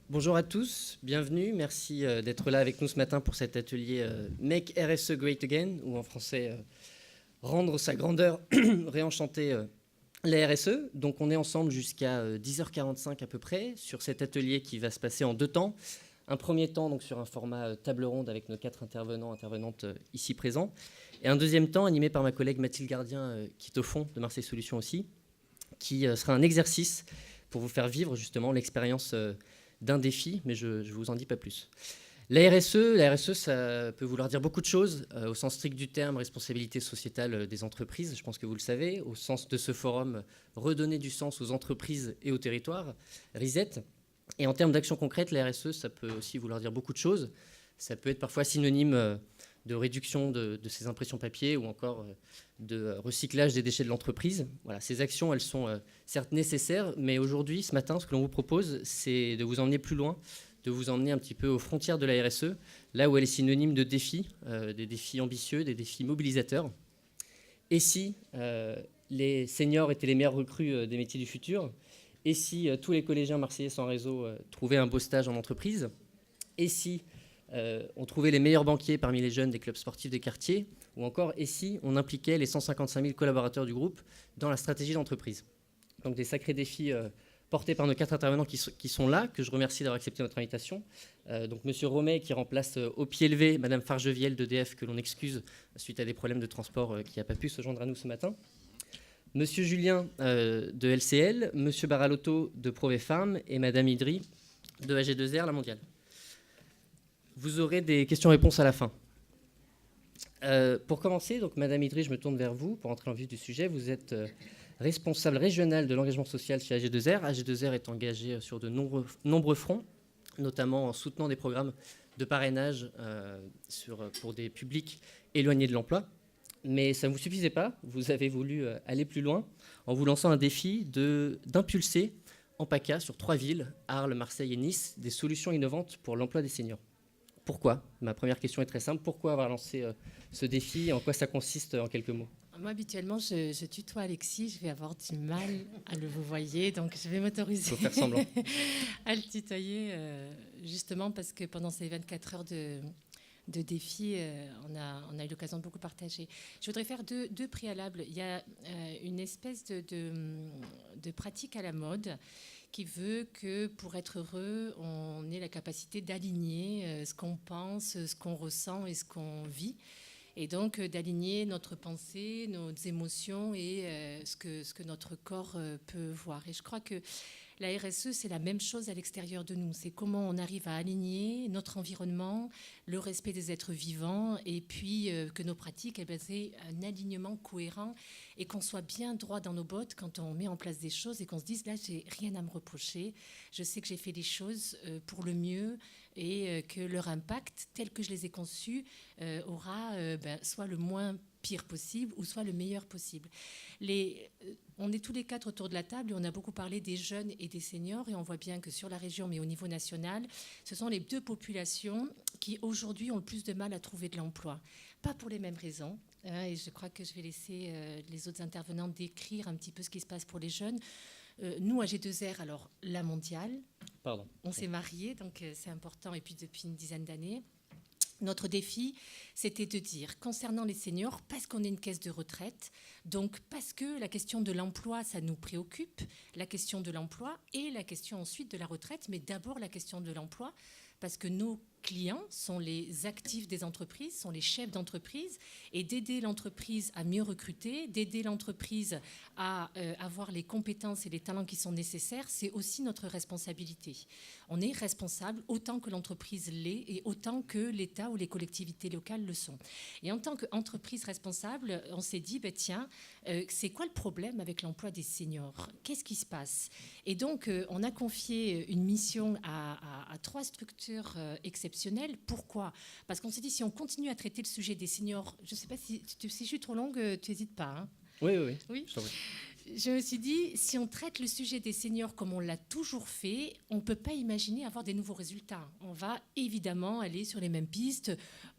Bonjour à tous, bienvenue, merci d'être là avec nous ce matin pour cet atelier Make RSE Great Again, ou en français rendre sa grandeur, réenchanter la RSE. Donc on est ensemble jusqu'à 10h45 à peu près sur cet atelier qui va se passer en deux temps. Un premier temps donc sur un format table ronde avec nos 4 intervenantes ici présents, et un deuxième temps animé par ma collègue Mathilde Gardien qui est au fond de Marseille Solutions aussi, qui sera un exercice pour vous faire vivre justement l'expérience d'un défi, mais je ne vous en dis pas plus. La RSE, ça peut vouloir dire beaucoup de choses, au sens strict du terme, responsabilité sociétale des entreprises, je pense que vous le savez, au sens de ce forum, redonner du sens aux entreprises et aux territoires, RESET. Et en termes d'action concrète, la RSE, ça peut aussi vouloir dire beaucoup de choses. Ça peut être parfois synonyme de réduction de ces impressions papier ou encore de recyclage des déchets de l'entreprise. Voilà, ces actions, elles sont certes nécessaires, mais aujourd'hui, ce matin, ce que l'on vous propose, c'est de vous emmener plus loin, de vous emmener un petit peu aux frontières de la RSE, là où elle est synonyme de défis, des défis ambitieux, des défis mobilisateurs. Et si les seniors étaient les meilleures recrues des métiers du futur? Et si tous les collégiens marseillais sans réseau trouvaient un beau stage en entreprise? Et si on trouvait les meilleurs banquiers parmi les jeunes des clubs sportifs des quartiers? Ou encore, et si on impliquait les 155 000 collaborateurs du groupe dans la stratégie d'entreprise? Donc des sacrés défis portés par nos 4 intervenants qui sont là, que je remercie d'avoir accepté notre invitation. Donc Monsieur Romet qui remplace au pied levé Madame Fargevielle d'EDF, que l'on excuse suite à des problèmes de transport, qui n'a pas pu se joindre à nous ce matin. Monsieur Julien de LCL, Monsieur Baralotto de Provefarm et Madame Idri de AG2R, la mondiale. Vous aurez des questions-réponses à la fin. Pour commencer, donc Madame Idri, je me tourne vers vous pour entrer dans le vif du sujet. Vous êtes responsable régional de l'engagement social chez AG2R. AG2R est engagé sur de nombreux fronts, notamment en soutenant des programmes de parrainage pour des publics éloignés de l'emploi. Mais ça ne vous suffisait pas, vous avez voulu aller plus loin en vous lançant un défi d'impulser en PACA sur 3 villes, Arles, Marseille et Nice, des solutions innovantes pour l'emploi des seniors. Pourquoi? Ma première question est très simple. Pourquoi avoir lancé ce défi et en quoi ça consiste en quelques mots? Moi, habituellement, je tutoie Alexis. Je vais avoir du mal à le vous voyez, donc je vais m'autoriser Faut faire semblant. à le tutoyer, justement parce que pendant ces 24 heures de défi, on a eu l'occasion de beaucoup partager. Je voudrais faire deux préalables. Il y a une espèce de pratique à la mode qui veut que pour être heureux, on ait la capacité d'aligner ce qu'on pense, ce qu'on ressent et ce qu'on vit. Et donc d'aligner notre pensée, nos émotions et ce que notre corps peut voir. Et je crois que la RSE, c'est la même chose à l'extérieur de nous. C'est comment on arrive à aligner notre environnement, le respect des êtres vivants, et puis que nos pratiques, c'est un alignement cohérent et qu'on soit bien droit dans nos bottes quand on met en place des choses et qu'on se dise, là, j'ai rien à me reprocher. Je sais que j'ai fait les choses pour le mieux et que leur impact, tel que je les ai conçus, aura soit le moins pire possible ou soit le meilleur possible. On est tous les 4 autour de la table et on a beaucoup parlé des jeunes et des seniors et on voit bien que sur la région mais au niveau national, ce sont les 2 populations qui aujourd'hui ont le plus de mal à trouver de l'emploi. Pas pour les mêmes raisons, et je crois que je vais laisser les autres intervenants décrire un petit peu ce qui se passe pour les jeunes. Nous, AG2R, alors la mondiale, Pardon. On s'est mariés, donc c'est important, et puis depuis une dizaine d'années. Notre défi, c'était de dire, concernant les seniors, parce qu'on est une caisse de retraite, donc parce que la question de l'emploi, ça nous préoccupe, la question de l'emploi et la question ensuite de la retraite, mais d'abord la question de l'emploi, parce que nos clients sont les actifs des entreprises, sont les chefs d'entreprise, et d'aider l'entreprise à mieux recruter, d'aider l'entreprise à avoir les compétences et les talents qui sont nécessaires, c'est aussi notre responsabilité. On est responsable autant que l'entreprise l'est et autant que l'État ou les collectivités locales le sont. Et en tant qu'entreprise responsable, on s'est dit, tiens, c'est quoi le problème avec l'emploi des seniors? Qu'est-ce qui se passe? Et donc, on a confié une mission à 3 structures exceptionnelles. Pourquoi? Parce qu'on s'est dit, si on continue à traiter le sujet des seniors, je ne sais pas si je suis trop longue, tu n'hésites pas. Hein? Oui. Je me suis dit, si on traite le sujet des seniors comme on l'a toujours fait, on ne peut pas imaginer avoir des nouveaux résultats. On va évidemment aller sur les mêmes pistes,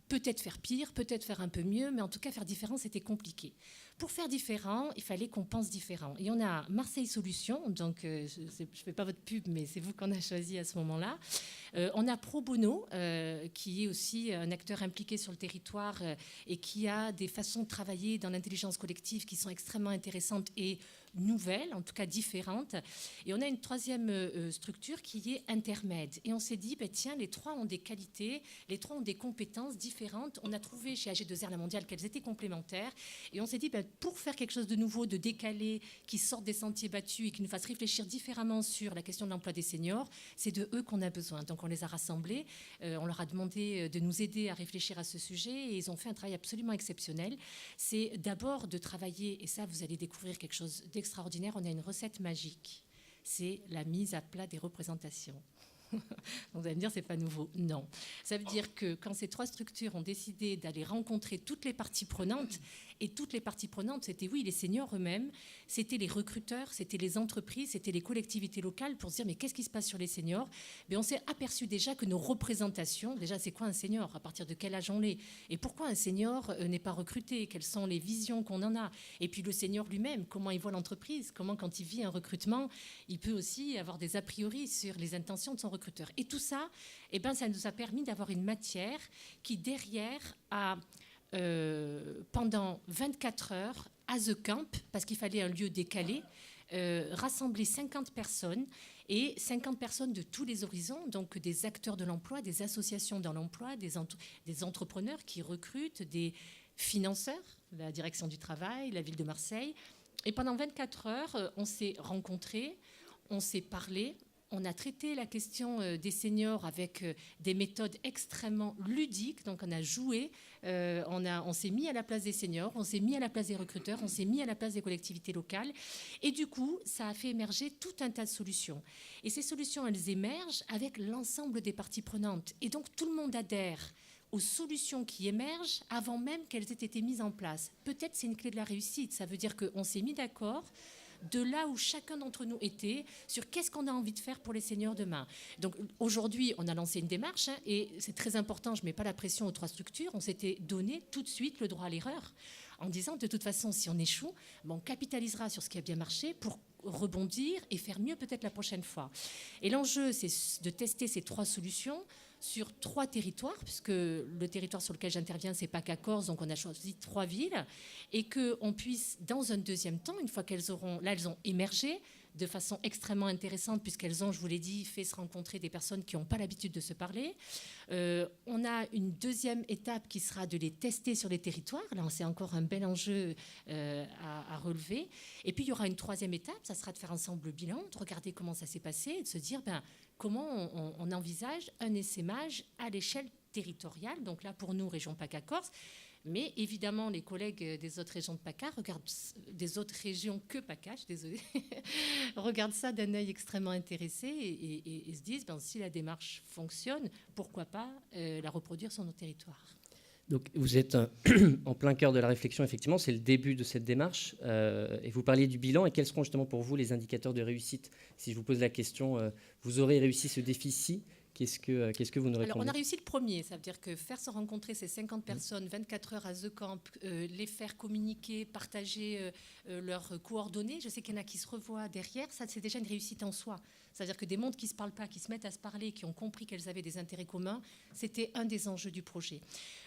peut-être faire pire, peut-être faire un peu mieux, mais en tout cas faire différent, c'était compliqué. Pour faire différent, il fallait qu'on pense différent. Et on a Marseille Solutions, donc je ne fais pas votre pub, mais c'est vous qu'on a choisi à ce moment-là. On a Pro Bono, qui est aussi un acteur impliqué sur le territoire et qui a des façons de travailler dans l'intelligence collective qui sont extrêmement intéressantes et nouvelles, en tout cas différentes. Et on a une troisième structure qui est intermède. Et on s'est dit, tiens, les trois ont des qualités, les trois ont des compétences différentes. On a trouvé chez AG2R La Mondiale qu'elles étaient complémentaires. Et on s'est dit, pour faire quelque chose de nouveau, de décalé, qui sorte des sentiers battus et qui nous fasse réfléchir différemment sur la question de l'emploi des seniors, c'est de eux qu'on a besoin. Donc on les a rassemblés, on leur a demandé de nous aider à réfléchir à ce sujet et ils ont fait un travail absolument exceptionnel. C'est d'abord de travailler, et ça vous allez découvrir quelque chose d'extraordinaire, on a une recette magique, c'est la mise à plat des représentations. Vous allez me dire, c'est pas nouveau. Non. Ça veut dire que quand ces trois structures ont décidé d'aller rencontrer toutes les parties prenantes, et toutes les parties prenantes, c'était oui, les seniors eux-mêmes, c'était les recruteurs, c'était les entreprises, c'était les collectivités locales pour se dire, mais qu'est-ce qui se passe sur les seniors ? Mais on s'est aperçu déjà que nos représentations, déjà, c'est quoi un senior ? À partir de quel âge on l'est ? Et pourquoi un senior n'est pas recruté ? Quelles sont les visions qu'on en a ? Et puis le senior lui-même, comment il voit l'entreprise ? Comment, quand il vit un recrutement, il peut aussi avoir des a priori sur les intentions de son recruteur. Et tout ça, ça nous a permis d'avoir une matière qui, derrière, a, pendant 24 heures, à The Camp, parce qu'il fallait un lieu décalé, rassembler 50 personnes, et 50 personnes de tous les horizons, donc des acteurs de l'emploi, des associations dans l'emploi, des entrepreneurs qui recrutent, des financeurs, la direction du travail, la ville de Marseille. Et pendant 24 heures, on s'est rencontrés, on s'est parlé. On a traité la question des seniors avec des méthodes extrêmement ludiques. Donc, on a joué, on s'est mis à la place des seniors, on s'est mis à la place des recruteurs, on s'est mis à la place des collectivités locales. Et du coup, ça a fait émerger tout un tas de solutions. Et ces solutions, elles émergent avec l'ensemble des parties prenantes. Et donc, tout le monde adhère aux solutions qui émergent avant même qu'elles aient été mises en place. Peut-être c'est une clé de la réussite. Ça veut dire qu'on s'est mis d'accord de là où chacun d'entre nous était, sur qu'est-ce qu'on a envie de faire pour les seniors demain. Donc aujourd'hui, on a lancé une démarche, et c'est très important, je ne mets pas la pression aux trois structures, on s'était donné tout de suite le droit à l'erreur, en disant de toute façon, si on échoue, on capitalisera sur ce qui a bien marché pour rebondir et faire mieux peut-être la prochaine fois. Et l'enjeu, c'est de tester ces trois solutions sur 3 territoires, puisque le territoire sur lequel j'interviens, c'est PACA-Corse, donc on a choisi 3 villes, et qu'on puisse, dans un deuxième temps, une fois qu'elles auront, là elles ont émergé de façon extrêmement intéressante, puisqu'elles ont, je vous l'ai dit, fait se rencontrer des personnes qui n'ont pas l'habitude de se parler. On a une deuxième étape qui sera de les tester sur les territoires. Là, c'est encore un bel enjeu à relever. Et puis, il y aura une troisième étape, ça sera de faire ensemble le bilan, de regarder comment ça s'est passé, et de se dire comment on envisage un essaimage à l'échelle territoriale. Donc là, pour nous, région PACA-Corse. Mais évidemment, les collègues des autres régions de PACA regardent, des autres régions que PACA, je suis désolée, regardent ça d'un œil extrêmement intéressé et se disent, si la démarche fonctionne, pourquoi pas la reproduire sur nos territoires. Donc vous êtes en plein cœur de la réflexion, effectivement, c'est le début de cette démarche. Et vous parliez du bilan, et quels seront justement pour vous les indicateurs de réussite ? Si je vous pose la question, vous aurez réussi ce défi-ci, qu'est-ce que vous nous répondez ? Alors, on a réussi le premier, ça veut dire que faire se rencontrer ces 50 personnes, 24 heures à The Camp, les faire communiquer, partager leurs coordonnées. Je sais qu'il y en a qui se revoient derrière, ça c'est déjà une réussite en soi. C'est-à-dire que des mondes qui ne se parlent pas, qui se mettent à se parler, qui ont compris qu'elles avaient des intérêts communs, c'était un des enjeux du projet.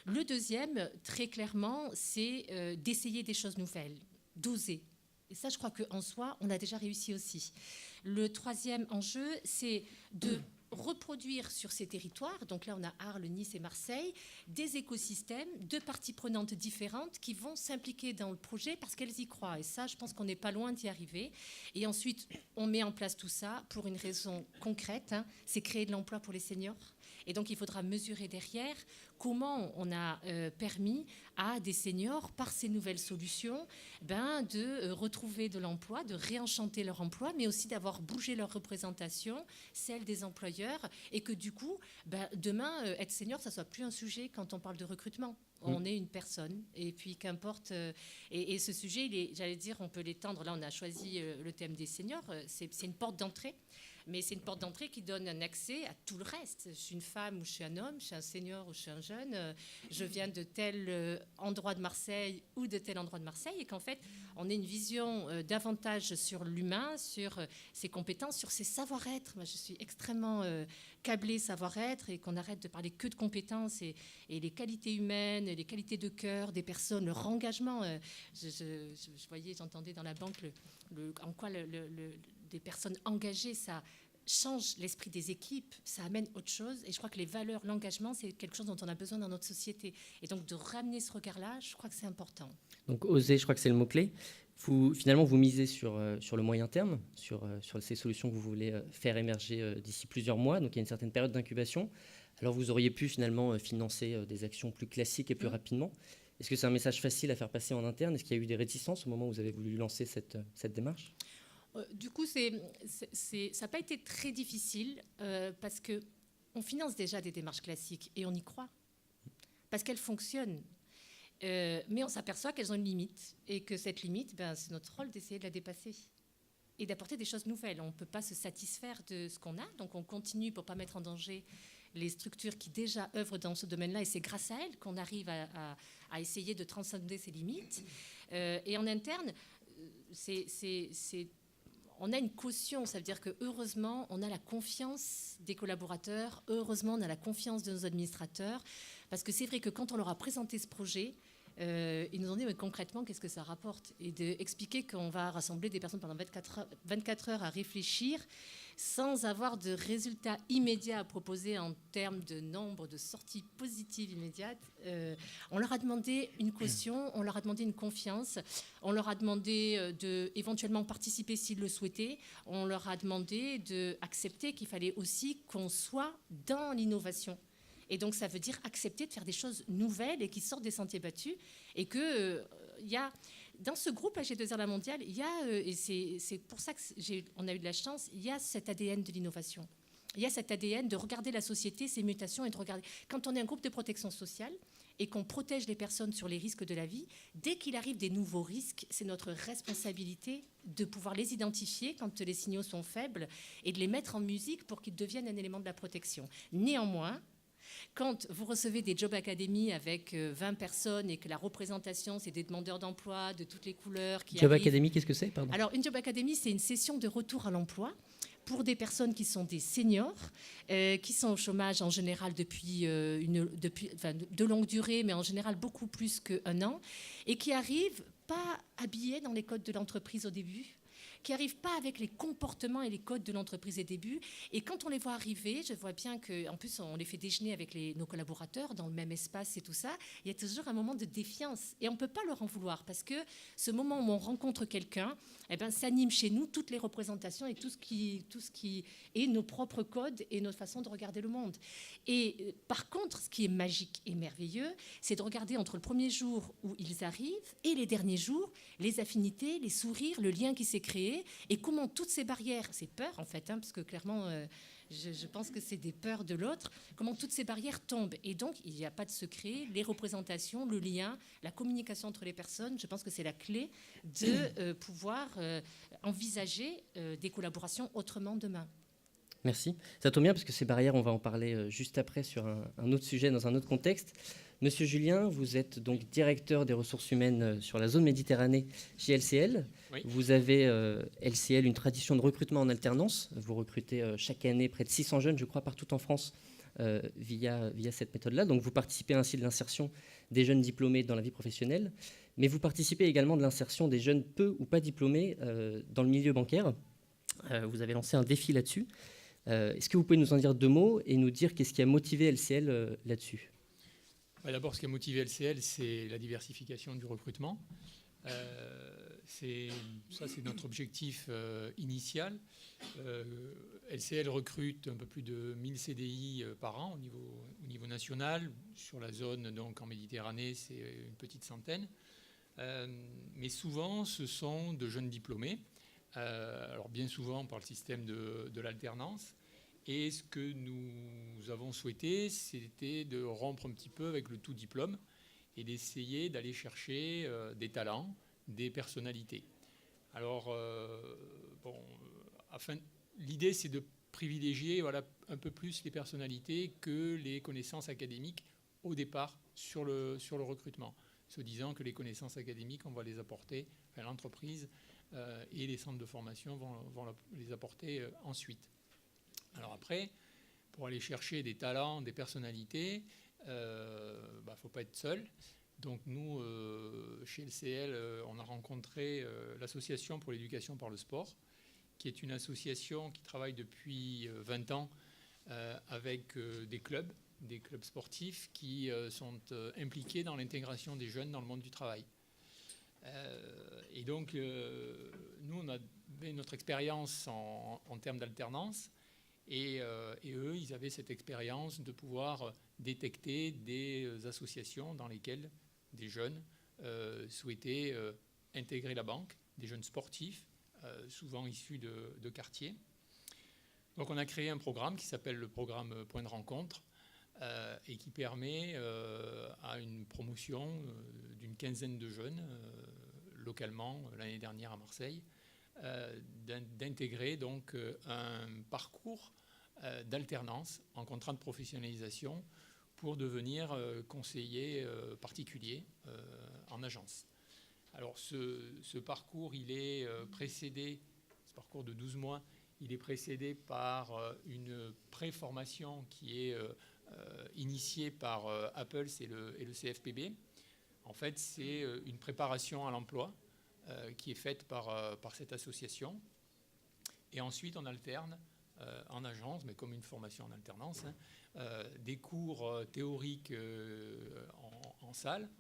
Le deuxième, très clairement, c'est d'essayer des choses nouvelles, d'oser. Et ça, je crois qu'en soi, on a déjà réussi aussi. Le troisième enjeu, c'est de reproduire sur ces territoires, donc là on a Arles, Nice et Marseille, des écosystèmes de parties prenantes différentes qui vont s'impliquer dans le projet parce qu'elles y croient. Et ça, je pense qu'on n'est pas loin d'y arriver. Et ensuite, on met en place tout ça pour une raison concrète, c'est créer de l'emploi pour les seniors. Et donc, il faudra mesurer derrière comment on a permis à des seniors, par ces nouvelles solutions, de retrouver de l'emploi, de réenchanter leur emploi, mais aussi d'avoir bougé leur représentation, celle des employeurs, et que du coup, demain, être senior, ça ne soit plus un sujet quand on parle de recrutement. On est une personne, et puis qu'importe. Et ce sujet, j'allais dire, on peut l'étendre. Là, on a choisi le thème des seniors. C'est une porte d'entrée. mais c'est une porte d'entrée qui donne un accès à tout le reste. Je suis une femme ou je suis un homme, je suis un senior ou je suis un jeune, je viens de tel endroit de Marseille ou de tel endroit de Marseille, et qu'en fait, on ait une vision davantage sur l'humain, sur ses compétences, sur ses savoir-être. Moi, je suis extrêmement câblée savoir-être, et qu'on arrête de parler que de compétences et les qualités humaines, les qualités de cœur des personnes, leur engagement. Je voyais, j'entendais dans la banque en quoi des personnes engagées, ça change l'esprit des équipes, ça amène autre chose. Et je crois que les valeurs, l'engagement, c'est quelque chose dont on a besoin dans notre société. Et donc de ramener ce regard-là, je crois que c'est important. Donc oser, je crois que c'est le mot-clé. Finalement, vous misez sur le moyen terme, sur ces solutions que vous voulez faire émerger d'ici plusieurs mois. Donc il y a une certaine période d'incubation. Alors vous auriez pu finalement financer des actions plus classiques et plus rapidement. Est-ce que c'est un message facile à faire passer en interne? Est-ce qu'il y a eu des réticences au moment où vous avez voulu lancer cette démarche? Du coup, ça n'a pas été très difficile parce qu'on finance déjà des démarches classiques et on y croit, parce qu'elles fonctionnent. Mais on s'aperçoit qu'elles ont une limite, et que cette limite, c'est notre rôle d'essayer de la dépasser et d'apporter des choses nouvelles. On ne peut pas se satisfaire de ce qu'on a, donc on continue pour ne pas mettre en danger les structures qui déjà œuvrent dans ce domaine-là, et c'est grâce à elles qu'on arrive à essayer de transcender ces limites. Et en interne, on a une caution, ça veut dire que heureusement, on a la confiance des collaborateurs, heureusement, on a la confiance de nos administrateurs, parce que c'est vrai que quand on leur a présenté ce projet, ils nous ont dit mais concrètement qu'est-ce que ça rapporte, et d'expliquer qu'on va rassembler des personnes pendant 24 heures à réfléchir sans avoir de résultats immédiats à proposer en termes de nombre de sorties positives immédiates. On leur a demandé une caution, on leur a demandé une confiance, on leur a demandé de éventuellement participer s'ils le souhaitaient, on leur a demandé d'accepter qu'il fallait aussi qu'on soit dans l'innovation. Et donc, ça veut dire accepter de faire des choses nouvelles et qui sortent des sentiers battus. Et que dans ce groupe AG2R La Mondiale, il y a, et c'est pour ça qu'on a eu de la chance, il y a cet ADN de l'innovation. Il y a cet ADN de regarder la société, ses mutations, et de regarder. Quand on est un groupe de protection sociale et qu'on protège les personnes sur les risques de la vie, dès qu'il arrive des nouveaux risques, c'est notre responsabilité de pouvoir les identifier quand les signaux sont faibles et de les mettre en musique pour qu'ils deviennent un élément de la protection. Néanmoins, quand vous recevez des Job Academy avec 20 personnes et que la représentation, c'est des demandeurs d'emploi de toutes les couleurs qui Job arrivent... Academy, qu'est-ce que c'est? Pardon. Alors, une Job Academy, c'est une session de retour à l'emploi pour des personnes qui sont des seniors, qui sont au chômage en général depuis de longue durée, mais en général beaucoup plus qu'un an, et qui arrivent pas habillés dans les codes de l'entreprise au début, qui n'arrivent pas avec les comportements et les codes de l'entreprise au début. Et quand on les voit arriver, je vois bien qu'en plus, on les fait déjeuner avec nos collaborateurs dans le même espace et tout ça. Il y a toujours un moment de défiance. Et on ne peut pas leur en vouloir, parce que ce moment où on rencontre quelqu'un, s'anime chez nous toutes les représentations et tout ce qui est nos propres codes et notre façon de regarder le monde. Et par contre, ce qui est magique et merveilleux, c'est de regarder entre le premier jour où ils arrivent et les derniers jours, les affinités, les sourires, le lien qui s'est créé, et comment toutes ces barrières, ces peurs en fait, parce que clairement je pense que c'est des peurs de l'autre, comment toutes ces barrières tombent. Et donc il n'y a pas de secret, les représentations, le lien, la communication entre les personnes, je pense que c'est la clé de pouvoir envisager des collaborations autrement demain. Merci. Ça tombe bien parce que ces barrières, on va en parler juste après sur un autre sujet, dans un autre contexte. Monsieur Julien, vous êtes donc directeur des ressources humaines sur la zone Méditerranée chez LCL. Oui. Vous avez, LCL, une tradition de recrutement en alternance. Vous recrutez chaque année près de 600 jeunes, je crois, partout en France via cette méthode-là. Donc vous participez ainsi de l'insertion des jeunes diplômés dans la vie professionnelle, mais vous participez également de l'insertion des jeunes peu ou pas diplômés dans le milieu bancaire. Vous avez lancé un défi là-dessus. Est-ce que vous pouvez nous en dire deux mots et nous dire qu'est-ce qui a motivé LCL là-dessus? D'abord, ce qui a motivé LCL, c'est la diversification du recrutement. C'est notre objectif initial. LCL recrute un peu plus de 1000 CDI par an au niveau national. Sur la zone, donc en Méditerranée, c'est une petite centaine. Mais souvent, ce sont de jeunes diplômés. Alors bien souvent par le système de l'alternance. Et ce que nous avons souhaité, c'était de rompre un petit peu avec le tout diplôme et d'essayer d'aller chercher des talents, des personnalités. Alors, l'idée, c'est de privilégier un peu plus les personnalités que les connaissances académiques au départ sur le recrutement, se disant que les connaissances académiques, on va les apporter, l'entreprise et les centres de formation vont les apporter ensuite. Alors après, pour aller chercher des talents, des personnalités, il ne faut pas être seul. Donc nous, chez LCL, on a rencontré l'Association pour l'éducation par le sport, qui est une association qui travaille depuis 20 ans avec des clubs sportifs qui sont impliqués dans l'intégration des jeunes dans le monde du travail. Et donc, nous, on avait notre expérience en termes d'alternance. Et eux, ils avaient cette expérience de pouvoir détecter des associations dans lesquelles des jeunes souhaitaient intégrer la banque, des jeunes sportifs, souvent issus de quartiers. Donc on a créé un programme qui s'appelle le programme Point de rencontre et qui permet à une promotion d'une quinzaine de jeunes localement l'année dernière à Marseille d'intégrer donc un parcours d'alternance en contrat de professionnalisation pour devenir conseiller particulier en agence. Alors ce parcours, il est précédé, ce parcours de 12 mois, il est précédé par une pré-formation qui est initiée par Apple et le CFPB. En fait, c'est une préparation à l'emploi qui est faite par cette association. Et ensuite, on alterne en agence, mais comme une formation en alternance, des cours théoriques en salle,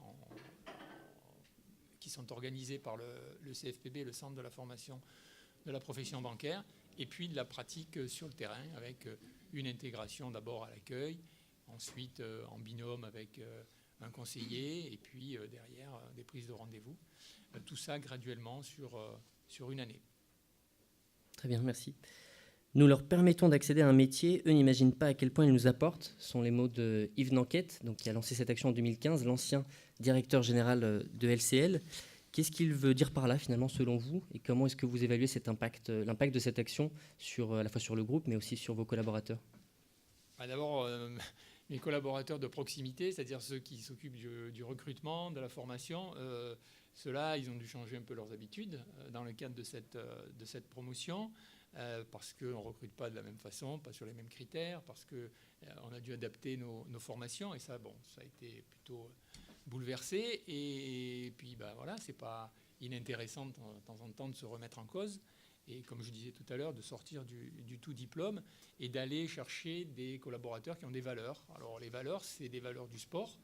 qui sont organisés par le CFPB, le Centre de la formation de la profession bancaire, et puis de la pratique sur le terrain, avec une intégration d'abord à l'accueil, ensuite en binôme avec un conseiller, et puis derrière des prises de rendez-vous. Tout ça graduellement sur une année. Très bien, merci. Nous leur permettons d'accéder à un métier, eux n'imaginent pas à quel point ils nous apportent, ce sont les mots de Yves Nanquette, donc, qui a lancé cette action en 2015, l'ancien directeur général de LCL. Qu'est-ce qu'il veut dire par là, finalement, selon vous, et comment est-ce que vous évaluez l'impact de cette action, à la fois sur le groupe, mais aussi sur vos collaborateurs ? D'abord, mes collaborateurs de proximité, c'est-à-dire ceux qui s'occupent du recrutement, de la formation, ceux-là, ils ont dû changer un peu leurs habitudes dans le cadre de cette promotion, parce qu'on ne recrute pas de la même façon, pas sur les mêmes critères, parce qu'on a dû adapter nos formations, et ça a été plutôt bouleversé. Et puis, voilà, c'est pas inintéressant de temps en temps de se remettre en cause. Et comme je disais tout à l'heure, de sortir du tout diplôme et d'aller chercher des collaborateurs qui ont des valeurs. Alors les valeurs, c'est des valeurs du sport,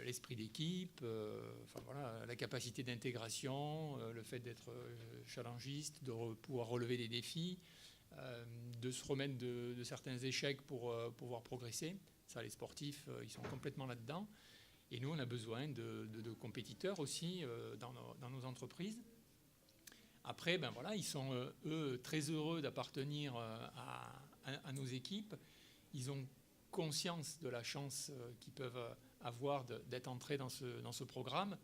l'esprit d'équipe, la capacité d'intégration, le fait d'être challengiste, de pouvoir relever des défis, de se remettre de certains échecs pour pouvoir progresser. Ça, les sportifs, ils sont complètement là-dedans. Et nous, on a besoin de compétiteurs aussi dans nos entreprises. Après, ils sont, eux, très heureux d'appartenir à nos équipes. Ils ont conscience de la chance qu'ils peuvent avoir d'être entrés dans ce programme.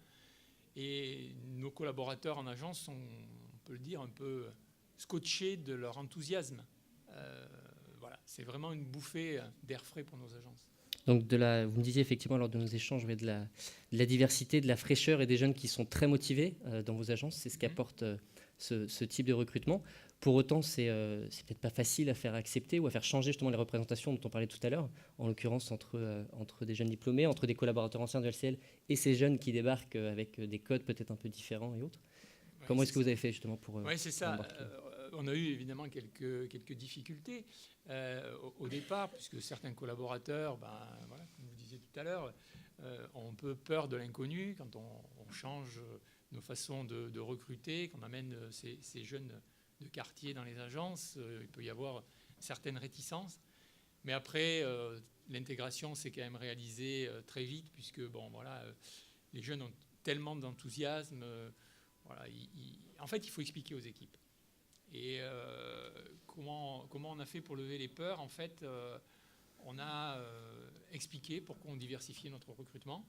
Et nos collaborateurs en agence sont, on peut le dire, un peu scotchés de leur enthousiasme. C'est vraiment une bouffée d'air frais pour nos agences. Donc vous me disiez effectivement lors de nos échanges, de la diversité, de la fraîcheur et des jeunes qui sont très motivés dans vos agences. C'est ce qu'apporte ce type de recrutement. Pour autant, c'est peut-être pas facile à faire accepter ou à faire changer justement les représentations dont on parlait tout à l'heure, en l'occurrence entre des jeunes diplômés, entre des collaborateurs anciens de LCL et ces jeunes qui débarquent avec des codes peut-être un peu différents et autres. Comment est-ce que vous avez fait justement pour... Oui, c'est ça. On a eu évidemment quelques difficultés au départ, puisque certains collaborateurs, comme vous disiez tout à l'heure, ont un peu peur de l'inconnu quand on change nos façons de recruter, qu'on amène ces jeunes de quartier dans les agences. Il peut y avoir certaines réticences. Mais après, l'intégration s'est quand même réalisée très vite, puisque les jeunes ont tellement d'enthousiasme. En fait, il faut expliquer aux équipes. Et comment on a fait pour lever les peurs ? En fait, on a expliqué pourquoi on diversifiait notre recrutement,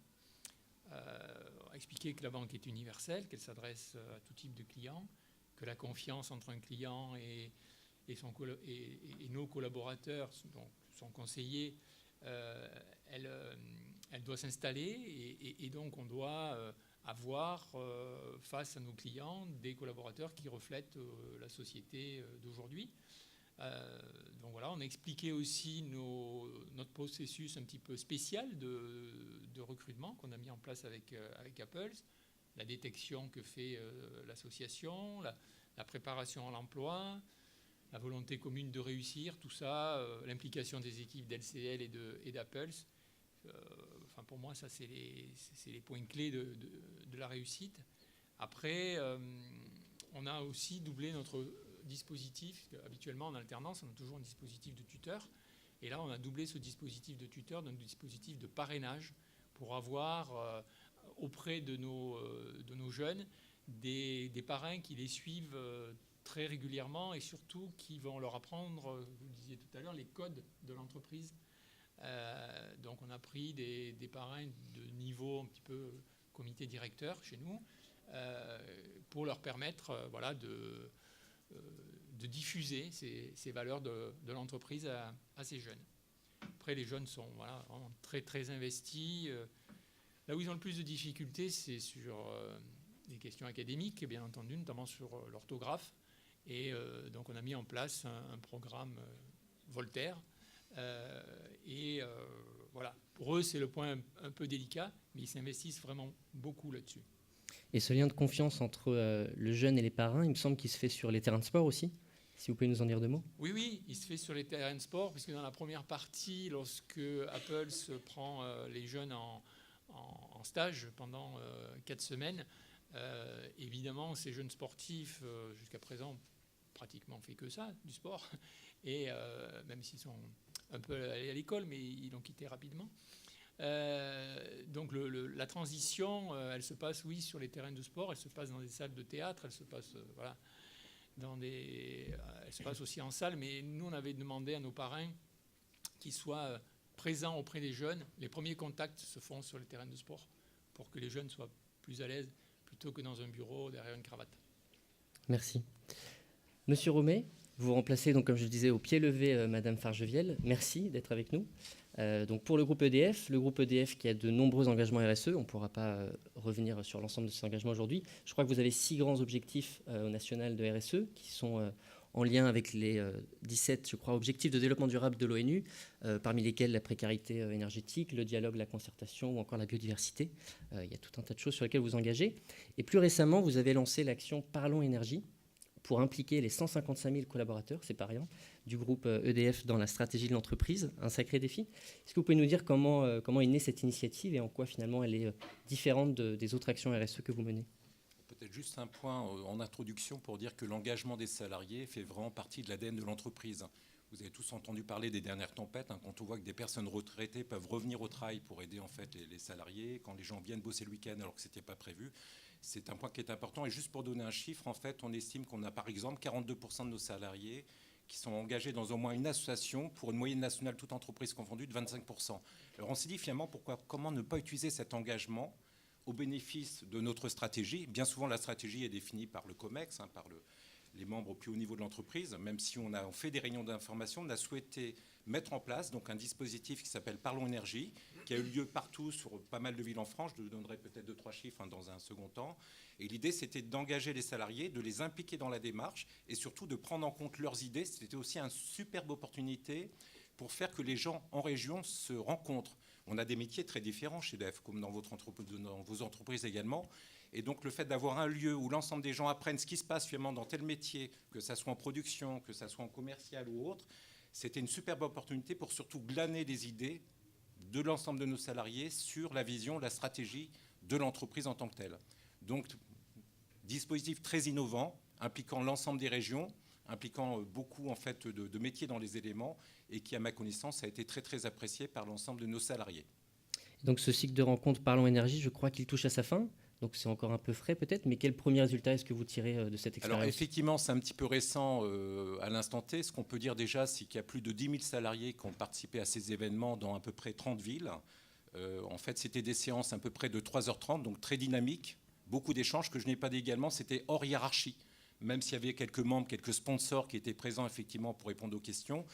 expliqué que la banque est universelle, qu'elle s'adresse à tout type de clients, que la confiance entre un client et et nos collaborateurs, donc son conseiller, elle doit s'installer et donc on doit avoir face à nos clients des collaborateurs qui reflètent la société d'aujourd'hui. Donc voilà, on a expliqué aussi notre processus un petit peu spécial de recrutement qu'on a mis en place avec Apple, la détection que fait l'association, la préparation à l'emploi, la volonté commune de réussir, tout ça, l'implication des équipes d'LCL et d'Apple. Enfin, pour moi, ça, c'est les points clés de la réussite. Après, on a aussi doublé notre dispositif. Habituellement, en alternance, on a toujours un dispositif de tuteur. Et là, on a doublé ce dispositif de tuteur d'un dispositif de parrainage pour avoir auprès de nos jeunes des parrains qui les suivent très régulièrement et surtout qui vont leur apprendre, vous le disiez tout à l'heure, les codes de l'entreprise. Donc on a pris des parrains de niveau un petit peu comité directeur chez nous pour leur permettre de diffuser ces valeurs de l'entreprise à ces jeunes. Après, les jeunes sont vraiment très, très investis. Là où ils ont le plus de difficultés, c'est sur des questions académiques, bien entendu, notamment sur l'orthographe. Et donc, on a mis en place un programme Voltaire. Voilà. Pour eux, c'est le point un peu délicat, mais ils s'investissent vraiment beaucoup là-dessus. Et ce lien de confiance entre le jeune et les parrains, il me semble qu'il se fait sur les terrains de sport aussi. Si vous pouvez nous en dire deux mots. Oui, il se fait sur les terrains de sport, puisque dans la première partie, lorsque Apple se prend les jeunes en stage pendant 4 semaines, évidemment, ces jeunes sportifs, jusqu'à présent, pratiquement fait que ça, du sport, et même s'ils sont un peu allés à l'école, mais ils l'ont quitté rapidement. Donc la transition, elle se passe, oui, sur les terrains de sport, elle se passe dans des salles de théâtre, elle se passe, elle se passe aussi en salle, mais nous, on avait demandé à nos parrains qu'ils soient présents auprès des jeunes. Les premiers contacts se font sur les terrains de sport pour que les jeunes soient plus à l'aise plutôt que dans un bureau derrière une cravate. Merci. Monsieur Romet, vous remplacez, donc, comme je le disais, au pied levé Madame Fargevielle. Merci d'être avec nous. Donc pour le groupe EDF qui a de nombreux engagements RSE, on ne pourra pas revenir sur l'ensemble de ces engagements aujourd'hui. Je crois que vous avez 6 grands objectifs au national de RSE qui sont en lien avec les 17, je crois, objectifs de développement durable de l'ONU, parmi lesquels la précarité énergétique, le dialogue, la concertation ou encore la biodiversité. Il y a tout un tas de choses sur lesquelles vous engagez. Et plus récemment, vous avez lancé l'action Parlons Énergie pour impliquer les 155 000 collaborateurs, c'est pas rien, du groupe EDF dans la stratégie de l'entreprise, un sacré défi. Est-ce que vous pouvez nous dire comment est née cette initiative et en quoi finalement elle est différente des autres actions RSE que vous menez ? Peut-être juste un point en introduction pour dire que l'engagement des salariés fait vraiment partie de l'ADN de l'entreprise. Vous avez tous entendu parler des dernières tempêtes, quand on voit que des personnes retraitées peuvent revenir au travail pour aider en fait les salariés, quand les gens viennent bosser le week-end alors que ce n'était pas prévu. C'est un point qui est important. Et juste pour donner un chiffre, en fait, on estime qu'on a par exemple 42% de nos salariés qui sont engagés dans au moins une association pour une moyenne nationale, toute entreprise confondue, de 25%. Alors on s'est dit finalement, comment ne pas utiliser cet engagement au bénéfice de notre stratégie. Bien souvent, la stratégie est définie par le COMEX, par les membres au plus haut niveau de l'entreprise. Même si on fait des réunions d'information, on a souhaité mettre en place donc un dispositif qui s'appelle Parlons Énergie, qui a eu lieu partout sur pas mal de villes en France. Je vous donnerai peut-être 2-3 chiffres dans un second temps. Et l'idée, c'était d'engager les salariés, de les impliquer dans la démarche et surtout de prendre en compte leurs idées. C'était aussi une superbe opportunité pour faire que les gens en région se rencontrent. On a des métiers très différents chez EDF, comme dans vos entreprises également. Et donc, le fait d'avoir un lieu où l'ensemble des gens apprennent ce qui se passe finalement dans tel métier, que ça soit en production, que ça soit en commercial ou autre, c'était une superbe opportunité pour surtout glaner des idées de l'ensemble de nos salariés sur la vision, la stratégie de l'entreprise en tant que telle. Donc, dispositif très innovant, impliquant l'ensemble des régions, impliquant beaucoup en fait de métiers dans les éléments et qui, à ma connaissance, a été très très apprécié par l'ensemble de nos salariés. Donc ce cycle de rencontres Parlons Énergie, je crois qu'il touche à sa fin. Donc c'est encore un peu frais peut-être, mais quel premier résultat est-ce que vous tirez de cette expérience ? Alors effectivement, c'est un petit peu récent à l'instant T. Ce qu'on peut dire déjà, c'est qu'il y a plus de 10 000 salariés qui ont participé à ces événements dans à peu près 30 villes. En fait, c'était des séances à peu près de 3h30, donc très dynamiques. Beaucoup d'échanges que je n'ai pas dit également, c'était hors hiérarchie. même s'il y avait quelques membres, quelques sponsors qui étaient présents effectivement pour répondre aux questions,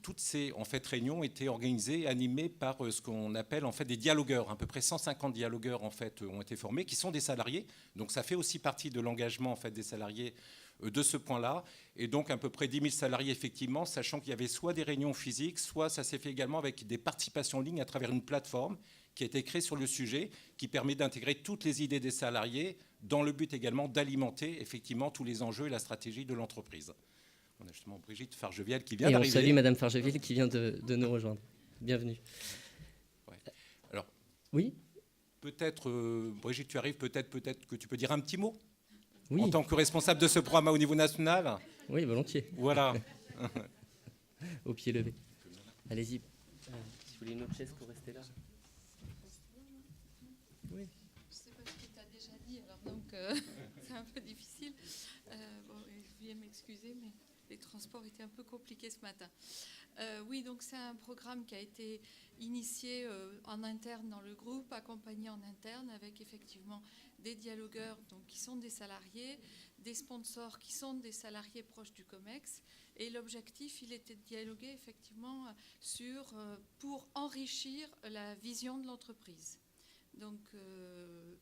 toutes ces réunions étaient organisées, animées par ce qu'on appelle des dialogueurs. À peu près 150 dialogueurs ont été formés, qui sont des salariés. Donc ça fait aussi partie de l'engagement des salariés de ce point-là. Et donc à peu près 10 000 salariés effectivement, sachant qu'il y avait soit des réunions physiques, soit ça s'est fait également avec des participations en ligne à travers une plateforme qui a été créée sur le sujet, qui permet d'intégrer toutes les idées des salariés dans le but également d'alimenter effectivement tous les enjeux et la stratégie de l'entreprise. On a justement Brigitte Fargevielle qui vient d'arriver. Et on salue Madame Fargevielle qui vient de nous rejoindre. Bienvenue. Ouais. Alors, oui. Peut-être, Brigitte, tu arrives, peut-être que tu peux dire un petit mot oui. En tant que responsable de ce programme au niveau national. Oui, volontiers. Voilà. Au pied levé. Allez-y. Si vous voulez une autre chaise pour rester là. Oui. Je ne sais pas ce que tu as déjà dit, alors donc c'est un peu difficile. Veuillez m'excuser, mais les transports étaient un peu compliqués ce matin. Oui, donc c'est un programme qui a été initié en interne dans le groupe, accompagné en interne avec effectivement des dialogueurs donc, qui sont des salariés, des sponsors qui sont des salariés proches du COMEX. Et l'objectif, il était de dialoguer effectivement pour enrichir la vision de l'entreprise. Donc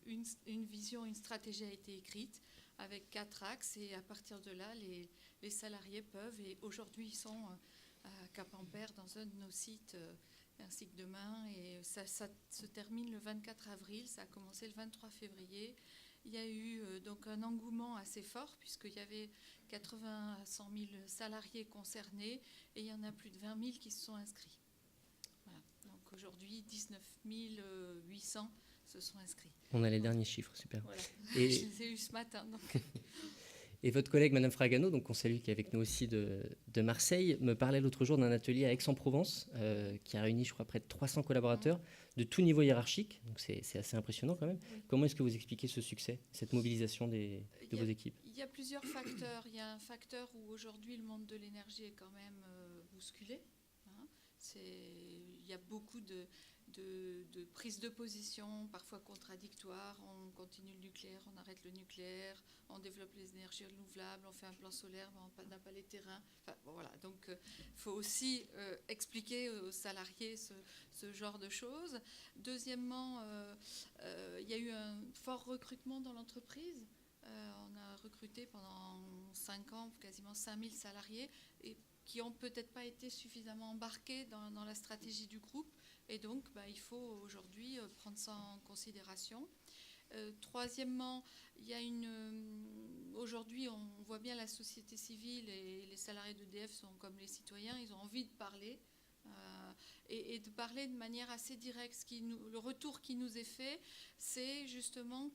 une vision, une stratégie a été écrite avec 4 axes et à partir de là, les salariés peuvent, et aujourd'hui ils sont à Cap-en-Père dans un de nos sites ainsi que demain, et ça se termine le 24 avril, ça a commencé le 23 février. Il y a eu donc un engouement assez fort puisqu'il y avait 80 à 100 000 salariés concernés et il y en a plus de 20 000 qui se sont inscrits. Voilà. Donc aujourd'hui, 19 800 se sont inscrits. On a les derniers chiffres, super. Voilà. Et je les ai eus ce matin. Donc. Et votre collègue, Madame Fragano, donc on salue, qui est avec nous aussi de Marseille, me parlait l'autre jour d'un atelier à Aix-en-Provence qui a réuni, je crois, près de 300 collaborateurs de tout niveau hiérarchique. Donc c'est assez impressionnant quand même. Oui. Comment est-ce que vous expliquez ce succès, cette mobilisation de vos équipes ? Il y a plusieurs facteurs. Il y a un facteur où aujourd'hui le monde de l'énergie est quand même bousculé. Hein. Il y a beaucoup de prise de position, parfois contradictoires. On continue le nucléaire, on arrête le nucléaire, on développe les énergies renouvelables, on fait un plan solaire, mais on n'a pas les terrains. Enfin, bon, voilà. Donc, il faut aussi expliquer aux salariés ce genre de choses. Deuxièmement, il y a eu un fort recrutement dans l'entreprise. On a recruté pendant 5 ans quasiment 5000 salariés et qui n'ont peut-être pas été suffisamment embarqués dans la stratégie du groupe. Et donc, il faut aujourd'hui prendre ça en considération. Troisièmement, il y a aujourd'hui, on voit bien la société civile et les salariés d'EDF sont comme les citoyens, ils ont envie de parler et de parler de manière assez directe. Le retour qui nous est fait, c'est justement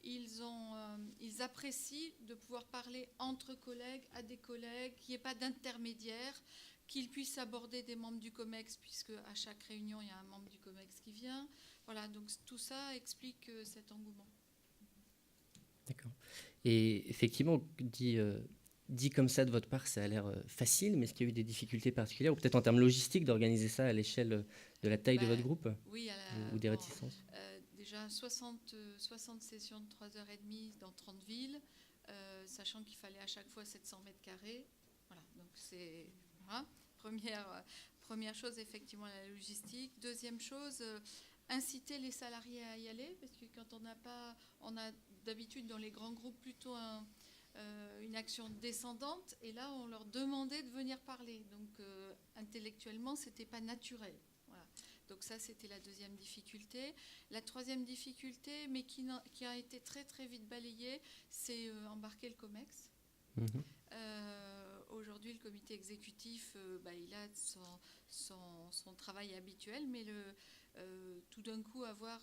qu'ils apprécient de pouvoir parler entre collègues, à des collègues, qu'il n'y ait pas d'intermédiaire, qu'ils puissent aborder des membres du COMEX, puisque à chaque réunion, il y a un membre du COMEX qui vient. Voilà, donc tout ça explique cet engouement. D'accord. Et effectivement, dit comme ça de votre part, ça a l'air facile, mais est-ce qu'il y a eu des difficultés particulières, ou peut-être en termes logistiques, d'organiser ça à l'échelle de la taille de votre groupe, oui, ou des réticences déjà 60 sessions de 3h30 dans 30 villes, sachant qu'il fallait à chaque fois 700 mètres carrés. Voilà, donc c'est... Voilà. Première chose, effectivement, la logistique. Deuxième chose, inciter les salariés à y aller, parce que quand on a d'habitude dans les grands groupes plutôt une action descendante, et là, on leur demandait de venir parler. Donc, intellectuellement, ce n'était pas naturel. Voilà. Donc ça, c'était la deuxième difficulté. La troisième difficulté, mais qui a été très, très vite balayée, c'est embarquer le COMEX. Mmh. Aujourd'hui, le comité exécutif, il a son travail habituel, mais tout d'un coup, avoir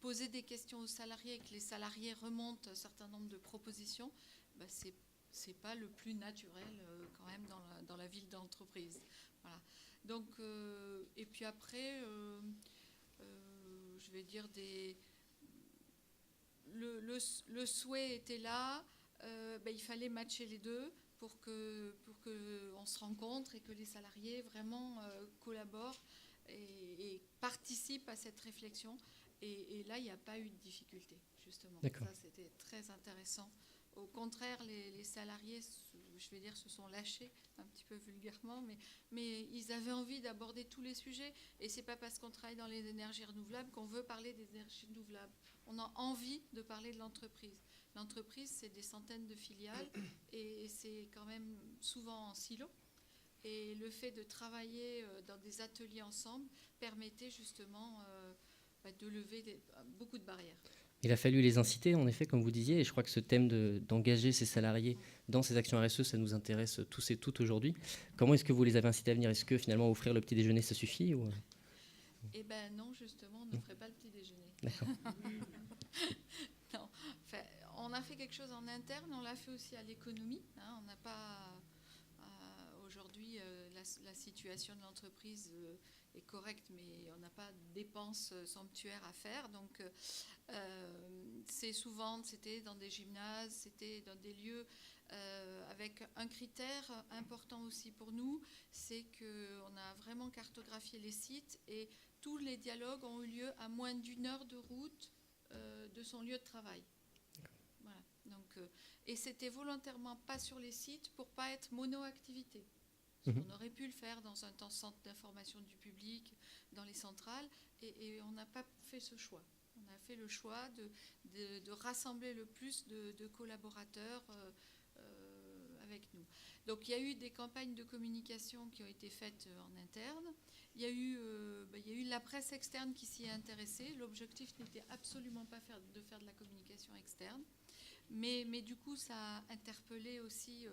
posé des questions aux salariés et que les salariés remontent un certain nombre de propositions, c'est pas le plus naturel quand même dans la ville d'entreprise. Voilà. Donc, et puis après, je vais dire le souhait était là. Il fallait matcher les deux pour que on se rencontre et que les salariés vraiment collaborent et participent à cette réflexion. Et là, il n'y a pas eu de difficulté, justement. D'accord. Ça, c'était très intéressant Au contraire, les salariés, je vais dire, se sont lâchés un petit peu vulgairement, mais ils avaient envie d'aborder tous les sujets. Et c'est pas parce qu'on travaille dans les énergies renouvelables qu'on veut parler des énergies renouvelables. On a envie de parler de l'entreprise. L'entreprise, c'est des centaines de filiales et c'est quand même souvent en silo. Et le fait de travailler dans des ateliers ensemble permettait justement de lever beaucoup de barrières. Il a fallu les inciter, en effet, comme vous disiez, et je crois que ce thème d'engager ses salariés dans ces actions RSE, ça nous intéresse tous et toutes aujourd'hui. Comment est-ce que vous les avez incités à venir? Est-ce que finalement offrir le petit déjeuner, ça suffit ou... Eh bien non, justement, on ne ferait pas le petit déjeuner. D'accord. Non, enfin, on a fait quelque chose en interne, on l'a fait aussi à l'économie. On n'a pas... Aujourd'hui, la situation de l'entreprise est correcte, mais on n'a pas de dépenses somptuaires à faire. Donc, c'était dans des gymnases, c'était dans des lieux avec un critère important aussi pour nous, c'est qu'on a vraiment cartographié les sites et tous les dialogues ont eu lieu à moins d'1 heure de route de son lieu de travail. Voilà. Donc, et c'était volontairement pas sur les sites pour pas être mono-activité. On aurait pu le faire dans un centre d'information du public, dans les centrales, et on n'a pas fait ce choix. On a fait le choix de rassembler le plus de collaborateurs avec nous. Donc il y a eu des campagnes de communication qui ont été faites en interne. Il y a eu la presse externe qui s'y est intéressée. L'objectif n'était absolument pas de faire de la communication externe. Mais du coup, ça a interpellé aussi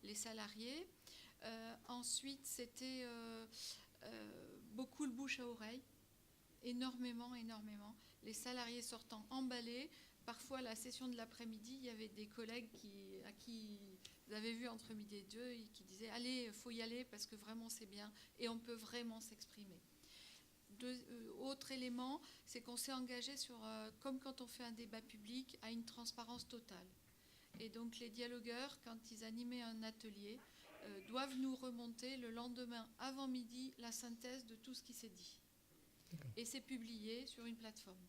les salariés. Ensuite, c'était beaucoup le bouche à oreille, énormément. Les salariés sortant emballés. Parfois, à la session de l'après-midi, il y avait des collègues à qui vous avez vu entre midi et 2 et qui disaient « Allez, il faut y aller parce que vraiment c'est bien et on peut vraiment s'exprimer ». Autre élément, c'est qu'on s'est engagé sur, comme quand on fait un débat public, à une transparence totale. Et donc les dialogueurs, quand ils animaient un atelier, doivent nous remonter le lendemain avant midi la synthèse de tout ce qui s'est dit. Et c'est publié sur une plateforme.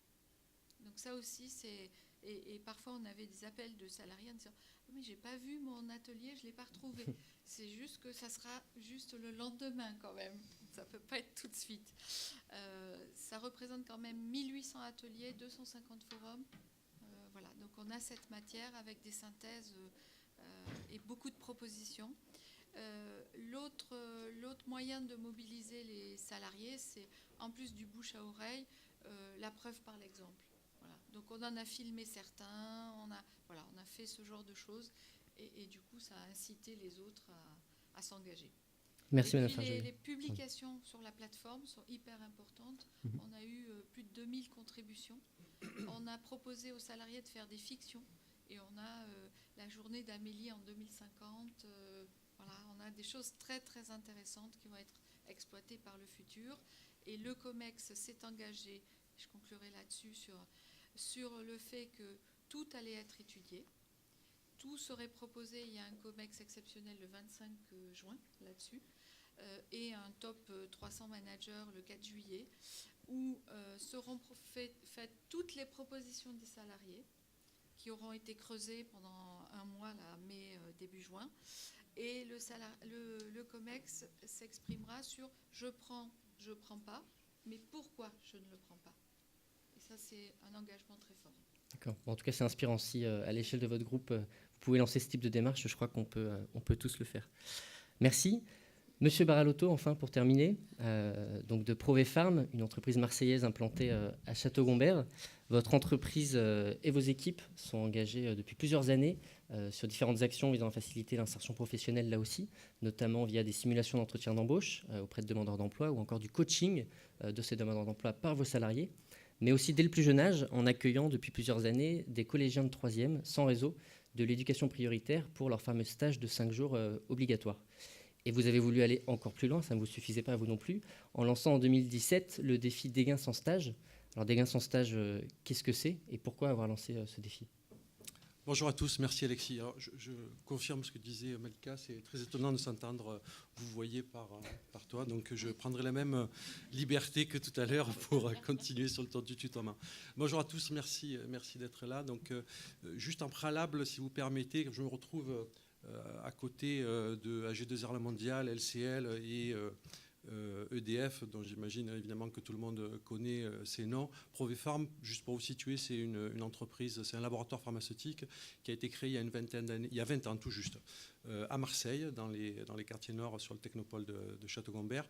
Donc ça aussi, c'est... Et parfois, on avait des appels de salariés en disant « Mais j'ai pas vu mon atelier, je l'ai pas retrouvé. » C'est juste que ça sera juste le lendemain quand même. Ça peut pas être tout de suite. Ça représente quand même 1800 ateliers, 250 forums. Voilà. Donc on a cette matière avec des synthèses et beaucoup de propositions. L'autre moyen de mobiliser les salariés, c'est en plus du bouche à oreille, la preuve par l'exemple. Voilà. Donc on en a filmé certains, on a fait ce genre de choses et du coup ça a incité les autres à s'engager. Merci Madame Fargelet. Fargelet. Les publications sur la plateforme sont hyper importantes. On a eu plus de 2000 contributions. On a proposé aux salariés de faire des fictions et on a la journée d'Amélie en 2050. Voilà, on a des choses très très intéressantes qui vont être exploitées par le futur. Et le COMEX s'est engagé, je conclurai là-dessus, sur le fait que tout allait être étudié. Tout serait proposé, il y a un COMEX exceptionnel le 25 juin là-dessus, et un top 300 managers le 4 juillet, où seront faites toutes les propositions des salariés, qui auront été creusées pendant un mois, là, mai, début juin. Et le COMEX s'exprimera sur « je prends pas », mais pourquoi je ne le prends pas. Et ça, c'est un engagement très fort. D'accord. Bon, en tout cas, c'est inspirant. Si à l'échelle de votre groupe, vous pouvez lancer ce type de démarche, je crois qu'on peut tous le faire. Merci. Monsieur Baralotto, enfin, pour terminer, donc de Provefarm, une entreprise marseillaise implantée à Château-Gombert. Votre entreprise et vos équipes sont engagées depuis plusieurs années sur différentes actions visant à faciliter l'insertion professionnelle là aussi, notamment via des simulations d'entretien d'embauche auprès de demandeurs d'emploi ou encore du coaching de ces demandeurs d'emploi par vos salariés, mais aussi dès le plus jeune âge en accueillant depuis plusieurs années des collégiens de 3e sans réseau de l'éducation prioritaire pour leur fameux stage de 5 jours obligatoire. Et vous avez voulu aller encore plus loin, ça ne vous suffisait pas à vous non plus, en lançant en 2017 le défi Dégain sans stage. Alors Dégain sans stage, qu'est-ce que c'est et pourquoi avoir lancé ce défi ? Bonjour à tous, merci Alexis. Alors, je confirme ce que disait Malika, c'est très étonnant de s'entendre vous voyez par toi, donc je prendrai la même liberté que tout à l'heure pour continuer sur le temps du tutoiement. Bonjour à tous, merci d'être là. Donc, juste en préalable, si vous permettez, je me retrouve à côté de AG2R La Mondiale, LCL et EDF, dont j'imagine évidemment que tout le monde connaît ces noms. Provepharm, juste pour vous situer, c'est une entreprise, c'est un laboratoire pharmaceutique qui a été créé il y a une vingtaine d'années, il y a 20 ans tout juste, à Marseille, dans les quartiers nord, sur le technopole de Château-Gombert,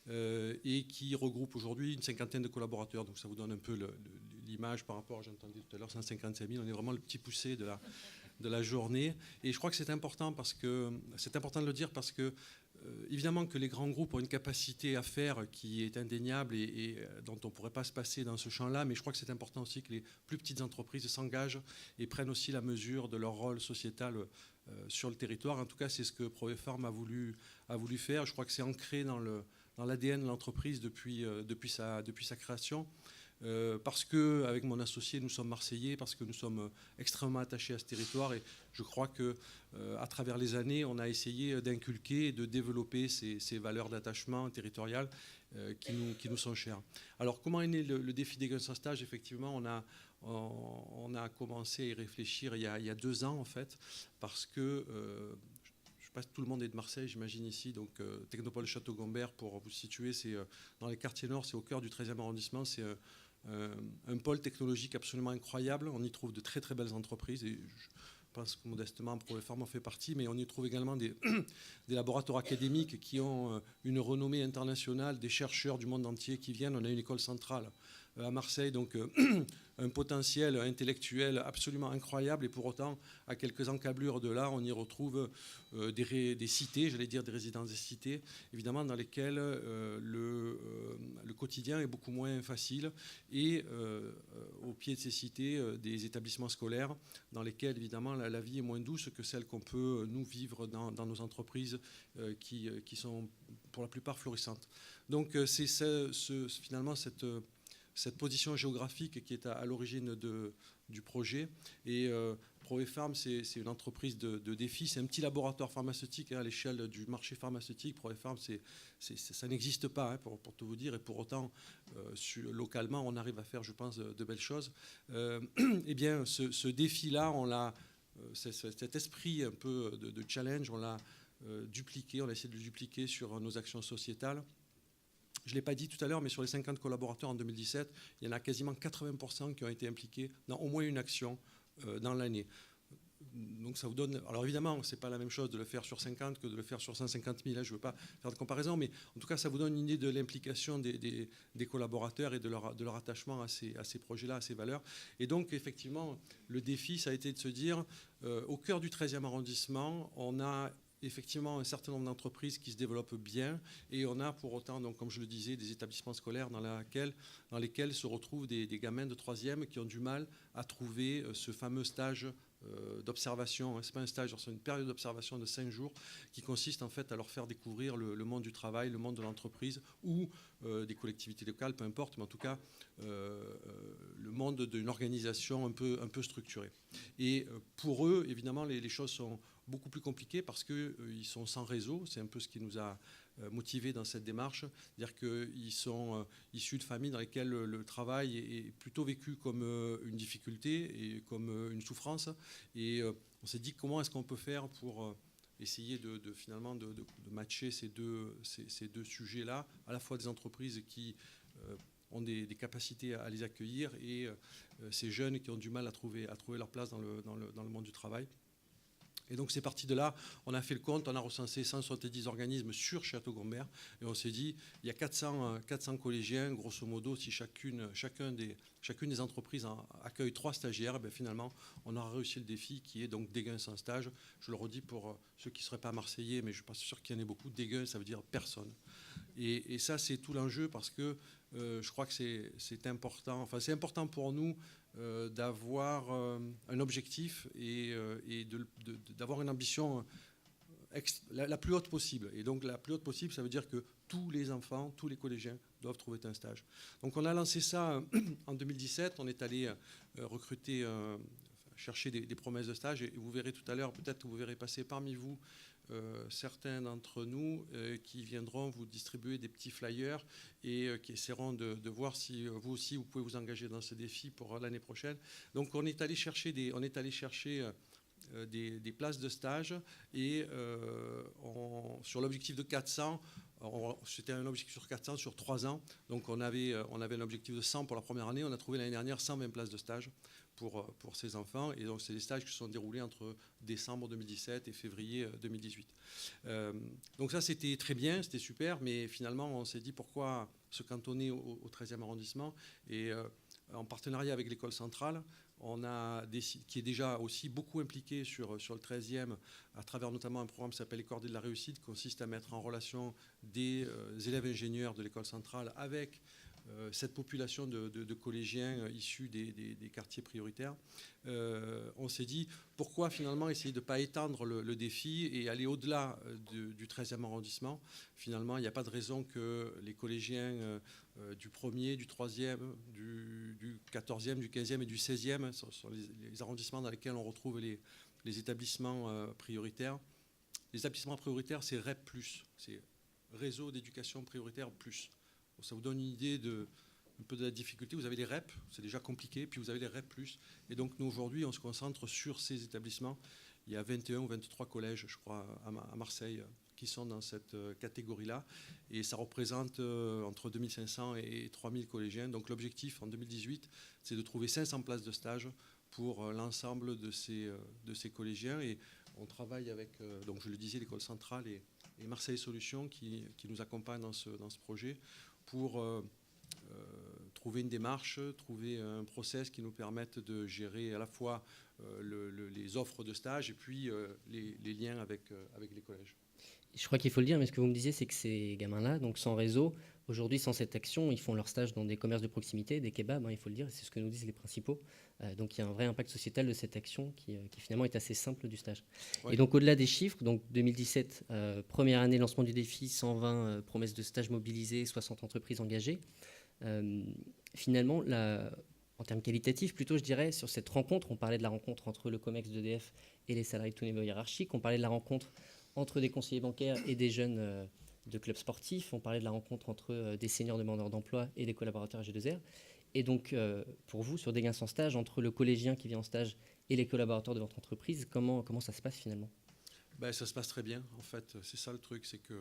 et qui regroupe aujourd'hui une cinquantaine de collaborateurs. Donc ça vous donne un peu l'image par rapport, j'ai entendu tout à l'heure, 155 000, on est vraiment le petit poussé de la journée. Et je crois que c'est important de le dire parce que évidemment que les grands groupes ont une capacité à faire qui est indéniable et dont on ne pourrait pas se passer dans ce champ-là, mais je crois que c'est important aussi que les plus petites entreprises s'engagent et prennent aussi la mesure de leur rôle sociétal sur le territoire. En tout cas, c'est ce que Provepharm a voulu faire. Je crois que c'est ancré dans l'ADN de l'entreprise depuis sa création. Parce qu'avec mon associé, nous sommes Marseillais, parce que nous sommes extrêmement attachés à ce territoire. Et je crois qu'à travers les années, on a essayé d'inculquer et de développer ces valeurs d'attachement territorial qui nous sont chères. Alors, comment est né le défi des Guns sans stage? Effectivement, on a commencé à y réfléchir il y a 2 ans, en fait, parce que... je ne sais pas si tout le monde est de Marseille, j'imagine ici. Donc, Technopole Château-Gombert, pour vous situer, c'est dans les quartiers nord, c'est au cœur du 13e arrondissement. C'est un pôle technologique absolument incroyable. On y trouve de très très belles entreprises. Et je pense que modestement, Provepharm en fait partie. Mais on y trouve également des laboratoires académiques qui ont une renommée internationale, des chercheurs du monde entier qui viennent. On a une école centrale à Marseille, donc un potentiel intellectuel absolument incroyable. Et pour autant, à quelques encablures de là, on y retrouve des cités, j'allais dire des résidences des cités, évidemment dans lesquelles le quotidien est beaucoup moins facile. Et au pied de ces cités, des établissements scolaires dans lesquels, évidemment, la vie est moins douce que celle qu'on peut, nous, vivre dans nos entreprises qui sont, pour la plupart, florissantes. Donc, c'est finalement cette position géographique qui est à l'origine du projet. Et Provepharm, c'est une entreprise de défi. C'est un petit laboratoire pharmaceutique à l'échelle du marché pharmaceutique. Provepharm, ça n'existe pas, pour tout vous dire. Et pour autant, localement, on arrive à faire, je pense, de belles choses. Eh bien, ce défi-là, cet esprit un peu de challenge, on l'a dupliqué. On a essayé de le dupliquer sur nos actions sociétales. Je ne l'ai pas dit tout à l'heure, mais sur les 50 collaborateurs en 2017, il y en a quasiment 80% qui ont été impliqués dans au moins une action dans l'année. Donc ça vous donne... Alors évidemment, ce n'est pas la même chose de le faire sur 50 que de le faire sur 150 000. Là, je ne veux pas faire de comparaison, mais en tout cas, ça vous donne une idée de l'implication des collaborateurs et de leur attachement à ces projets-là, à ces valeurs. Et donc, effectivement, le défi, ça a été de se dire, au cœur du 13e arrondissement, on a effectivement un certain nombre d'entreprises qui se développent bien et on a pour autant, donc, comme je le disais, des établissements scolaires dans lesquels se retrouvent des gamins de 3e qui ont du mal à trouver ce fameux stage d'observation. Ce n'est pas un stage, c'est une période d'observation de 5 jours qui consiste en fait à leur faire découvrir le monde du travail, le monde de l'entreprise ou des collectivités locales, peu importe, mais en tout cas le monde d'une organisation un peu structurée. Et pour eux, évidemment, les choses sont beaucoup plus compliquées parce qu'ils sont sans réseau. C'est un peu ce qui nous a motivés dans cette démarche. C'est-à-dire qu'ils sont issus de familles dans lesquelles le travail est plutôt vécu comme une difficulté et comme une souffrance. Et on s'est dit comment est-ce qu'on peut faire pour essayer finalement de matcher ces deux sujets-là, à la fois des entreprises qui ont des capacités à les accueillir et ces jeunes qui ont du mal à trouver leur place dans le monde du travail. Et donc c'est parti de là, on a fait le compte, on a recensé 170 organismes sur Château-Gombert et on s'est dit, il y a 400 collégiens, grosso modo, si chacune des entreprises accueille 3 stagiaires, ben finalement on aura réussi le défi qui est donc Déguin sans stage. Je le redis pour ceux qui ne seraient pas marseillais, mais je ne suis pas sûr qu'il y en ait beaucoup, Déguin ça veut dire personne. Et ça c'est tout l'enjeu parce que je crois que c'est important, enfin c'est important pour nous d'avoir un objectif et d'avoir une ambition la plus haute possible. Et donc la plus haute possible, ça veut dire que tous les enfants, tous les collégiens doivent trouver un stage. Donc on a lancé ça en 2017, on est allé recruter chercher des promesses de stage. Et vous verrez tout à l'heure, peut-être que vous verrez passer parmi vous certains d'entre nous qui viendront vous distribuer des petits flyers et qui essaieront de voir si vous aussi vous pouvez vous engager dans ce défi pour l'année prochaine. Donc on est allé chercher des places de stage et sur l'objectif de 400, c'était un objectif sur 400 sur 3 ans. Donc on avait un objectif de 100 pour la première année. On a trouvé l'année dernière 120 places de stage pour ces enfants. Et donc c'est des stages qui se sont déroulés entre décembre 2017 et février 2018. Donc ça c'était très bien, c'était super. Mais finalement on s'est dit pourquoi se cantonner au 13e arrondissement. Et en partenariat avec l'école centrale, qui est déjà aussi beaucoup impliqué sur le 13e, à travers notamment un programme qui s'appelle les Cordées de la réussite, qui consiste à mettre en relation des élèves ingénieurs de l'école centrale avec cette population de collégiens issus des quartiers prioritaires. On s'est dit, pourquoi finalement essayer de ne pas étendre le défi et aller au-delà du 13e arrondissement. Finalement, il n'y a pas de raison que les collégiens du 1er, du 3e, du 14e, du 15e et du 16e, ce sont les arrondissements dans lesquels on retrouve les établissements prioritaires. Les établissements prioritaires, c'est REP+, c'est Réseau d'éducation prioritaire plus. Donc ça vous donne une idée un peu de la difficulté. Vous avez les REP, c'est déjà compliqué, puis vous avez les REP+. Et donc nous, aujourd'hui, on se concentre sur ces établissements. Il y a 21 ou 23 collèges, je crois, à Marseille, qui sont dans cette catégorie-là. Et ça représente entre 2500 et 3000 collégiens. Donc l'objectif, en 2018, c'est de trouver 500 places de stage pour l'ensemble de ces collégiens. Et on travaille avec, donc je le disais, l'école centrale et Marseille Solutions qui nous accompagnent dans ce projet pour trouver une démarche, trouver un process qui nous permette de gérer à la fois les offres de stage et puis les liens avec les collèges. Je crois qu'il faut le dire, mais ce que vous me disiez, c'est que ces gamins-là, donc sans réseau, aujourd'hui, sans cette action, ils font leur stage dans des commerces de proximité, des kebabs, il faut le dire, c'est ce que nous disent les principaux. Donc il y a un vrai impact sociétal de cette action qui finalement est assez simple du stage. Ouais. Et donc au-delà des chiffres, donc 2017, première année lancement du défi, 120 promesses de stage mobilisées, 60 entreprises engagées. Finalement, en termes qualitatifs, plutôt, je dirais, sur cette rencontre, on parlait de la rencontre entre le COMEX d'EDF et les salariés de tout niveau hiérarchique, on parlait de la rencontre entre des conseillers bancaires et des jeunes de clubs sportifs, on parlait de la rencontre entre des seniors demandeurs d'emploi et des collaborateurs G2R. Et donc, pour vous, sur des gains sans stage, entre le collégien qui vient en stage et les collaborateurs de votre entreprise, comment ça se passe finalement ? Ça se passe très bien, en fait. C'est ça le truc, c'est que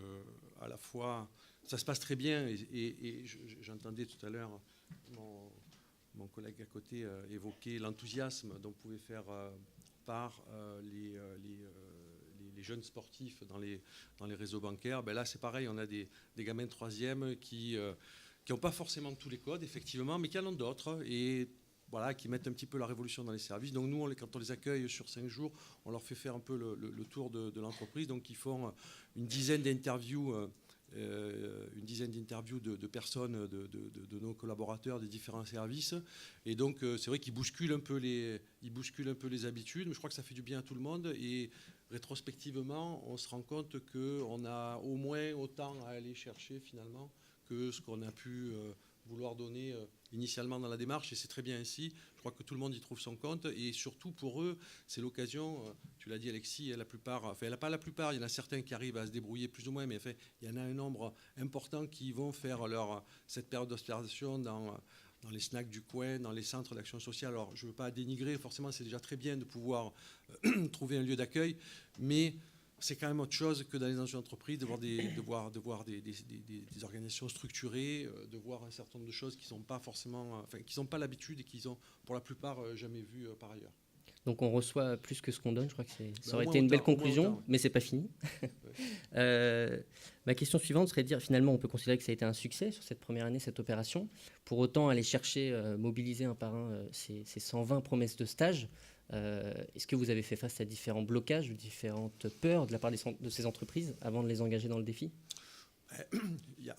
à la fois, ça se passe très bien. Et j'entendais tout à l'heure mon collègue à côté évoquer l'enthousiasme dont pouvaient faire part les jeunes sportifs dans les réseaux bancaires. Là, c'est pareil, on a des gamins de 3e qui n'ont pas forcément tous les codes, effectivement, mais qui en ont d'autres. Et voilà, qui mettent un petit peu la révolution dans les services. Donc nous, quand on les accueille sur 5 jours, on leur fait faire un peu le tour de l'entreprise. Donc ils font une dizaine d'interviews de personnes, de nos collaborateurs des différents services. Et donc c'est vrai qu'ils bousculent un peu les habitudes, mais je crois que ça fait du bien à tout le monde. Et rétrospectivement, on se rend compte qu'on a au moins autant à aller chercher finalement que ce qu'on a pu vouloir donner initialement dans la démarche, et c'est très bien ainsi. Je crois que tout le monde y trouve son compte, et surtout pour eux, c'est l'occasion, tu l'as dit Alexis, il y en a certains qui arrivent à se débrouiller plus ou moins, mais enfin, il y en a un nombre important qui vont faire cette période d'hospitalisation dans les snacks du coin, dans les centres d'action sociale. Alors, je ne veux pas dénigrer, forcément, c'est déjà très bien de pouvoir trouver un lieu d'accueil, mais c'est quand même autre chose que d'aller dans une entreprise, de voir des organisations structurées, de voir un certain nombre de choses qui n'ont pas l'habitude et qu'ils ont pour la plupart jamais vues par ailleurs. Donc on reçoit plus que ce qu'on donne, je crois que ça aurait été une belle conclusion, mais c'est pas fini. Ma question suivante serait de dire, finalement, on peut considérer que ça a été un succès sur cette première année, cette opération. Pour autant, aller chercher, mobiliser un par un ces 120 promesses de stage, est-ce que vous avez fait face à différents blocages, différentes peurs de la part de ces entreprises avant de les engager dans le défi ?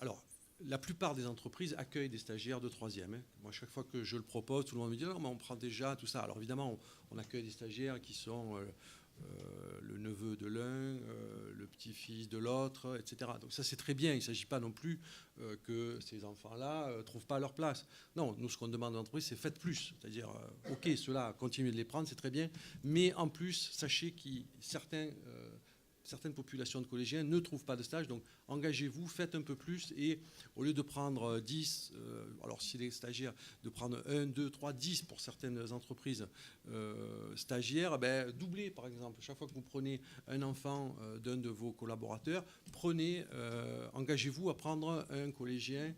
Alors, la plupart des entreprises accueillent des stagiaires de 3e. Moi, chaque fois que je le propose, tout le monde me dit « Non, mais on prend déjà tout ça ». Alors évidemment, on accueille des stagiaires qui sont le neveu de l'un, le petit-fils de l'autre, etc. Donc ça, c'est très bien. Il ne s'agit pas non plus que ces enfants-là ne trouvent pas leur place. Non, nous, ce qu'on demande à l'entreprise, c'est faites plus. C'est-à-dire, OK, ceux-là, continuez de les prendre, c'est très bien. Mais en plus, sachez que certaines populations de collégiens ne trouvent pas de stage, donc engagez-vous, faites un peu plus, et au lieu de prendre 10, alors si les stagiaires, de prendre 1, 2, 3, 10 pour certaines entreprises stagiaires, doublez par exemple. Chaque fois que vous prenez un enfant d'un de vos collaborateurs, engagez-vous à prendre un collégien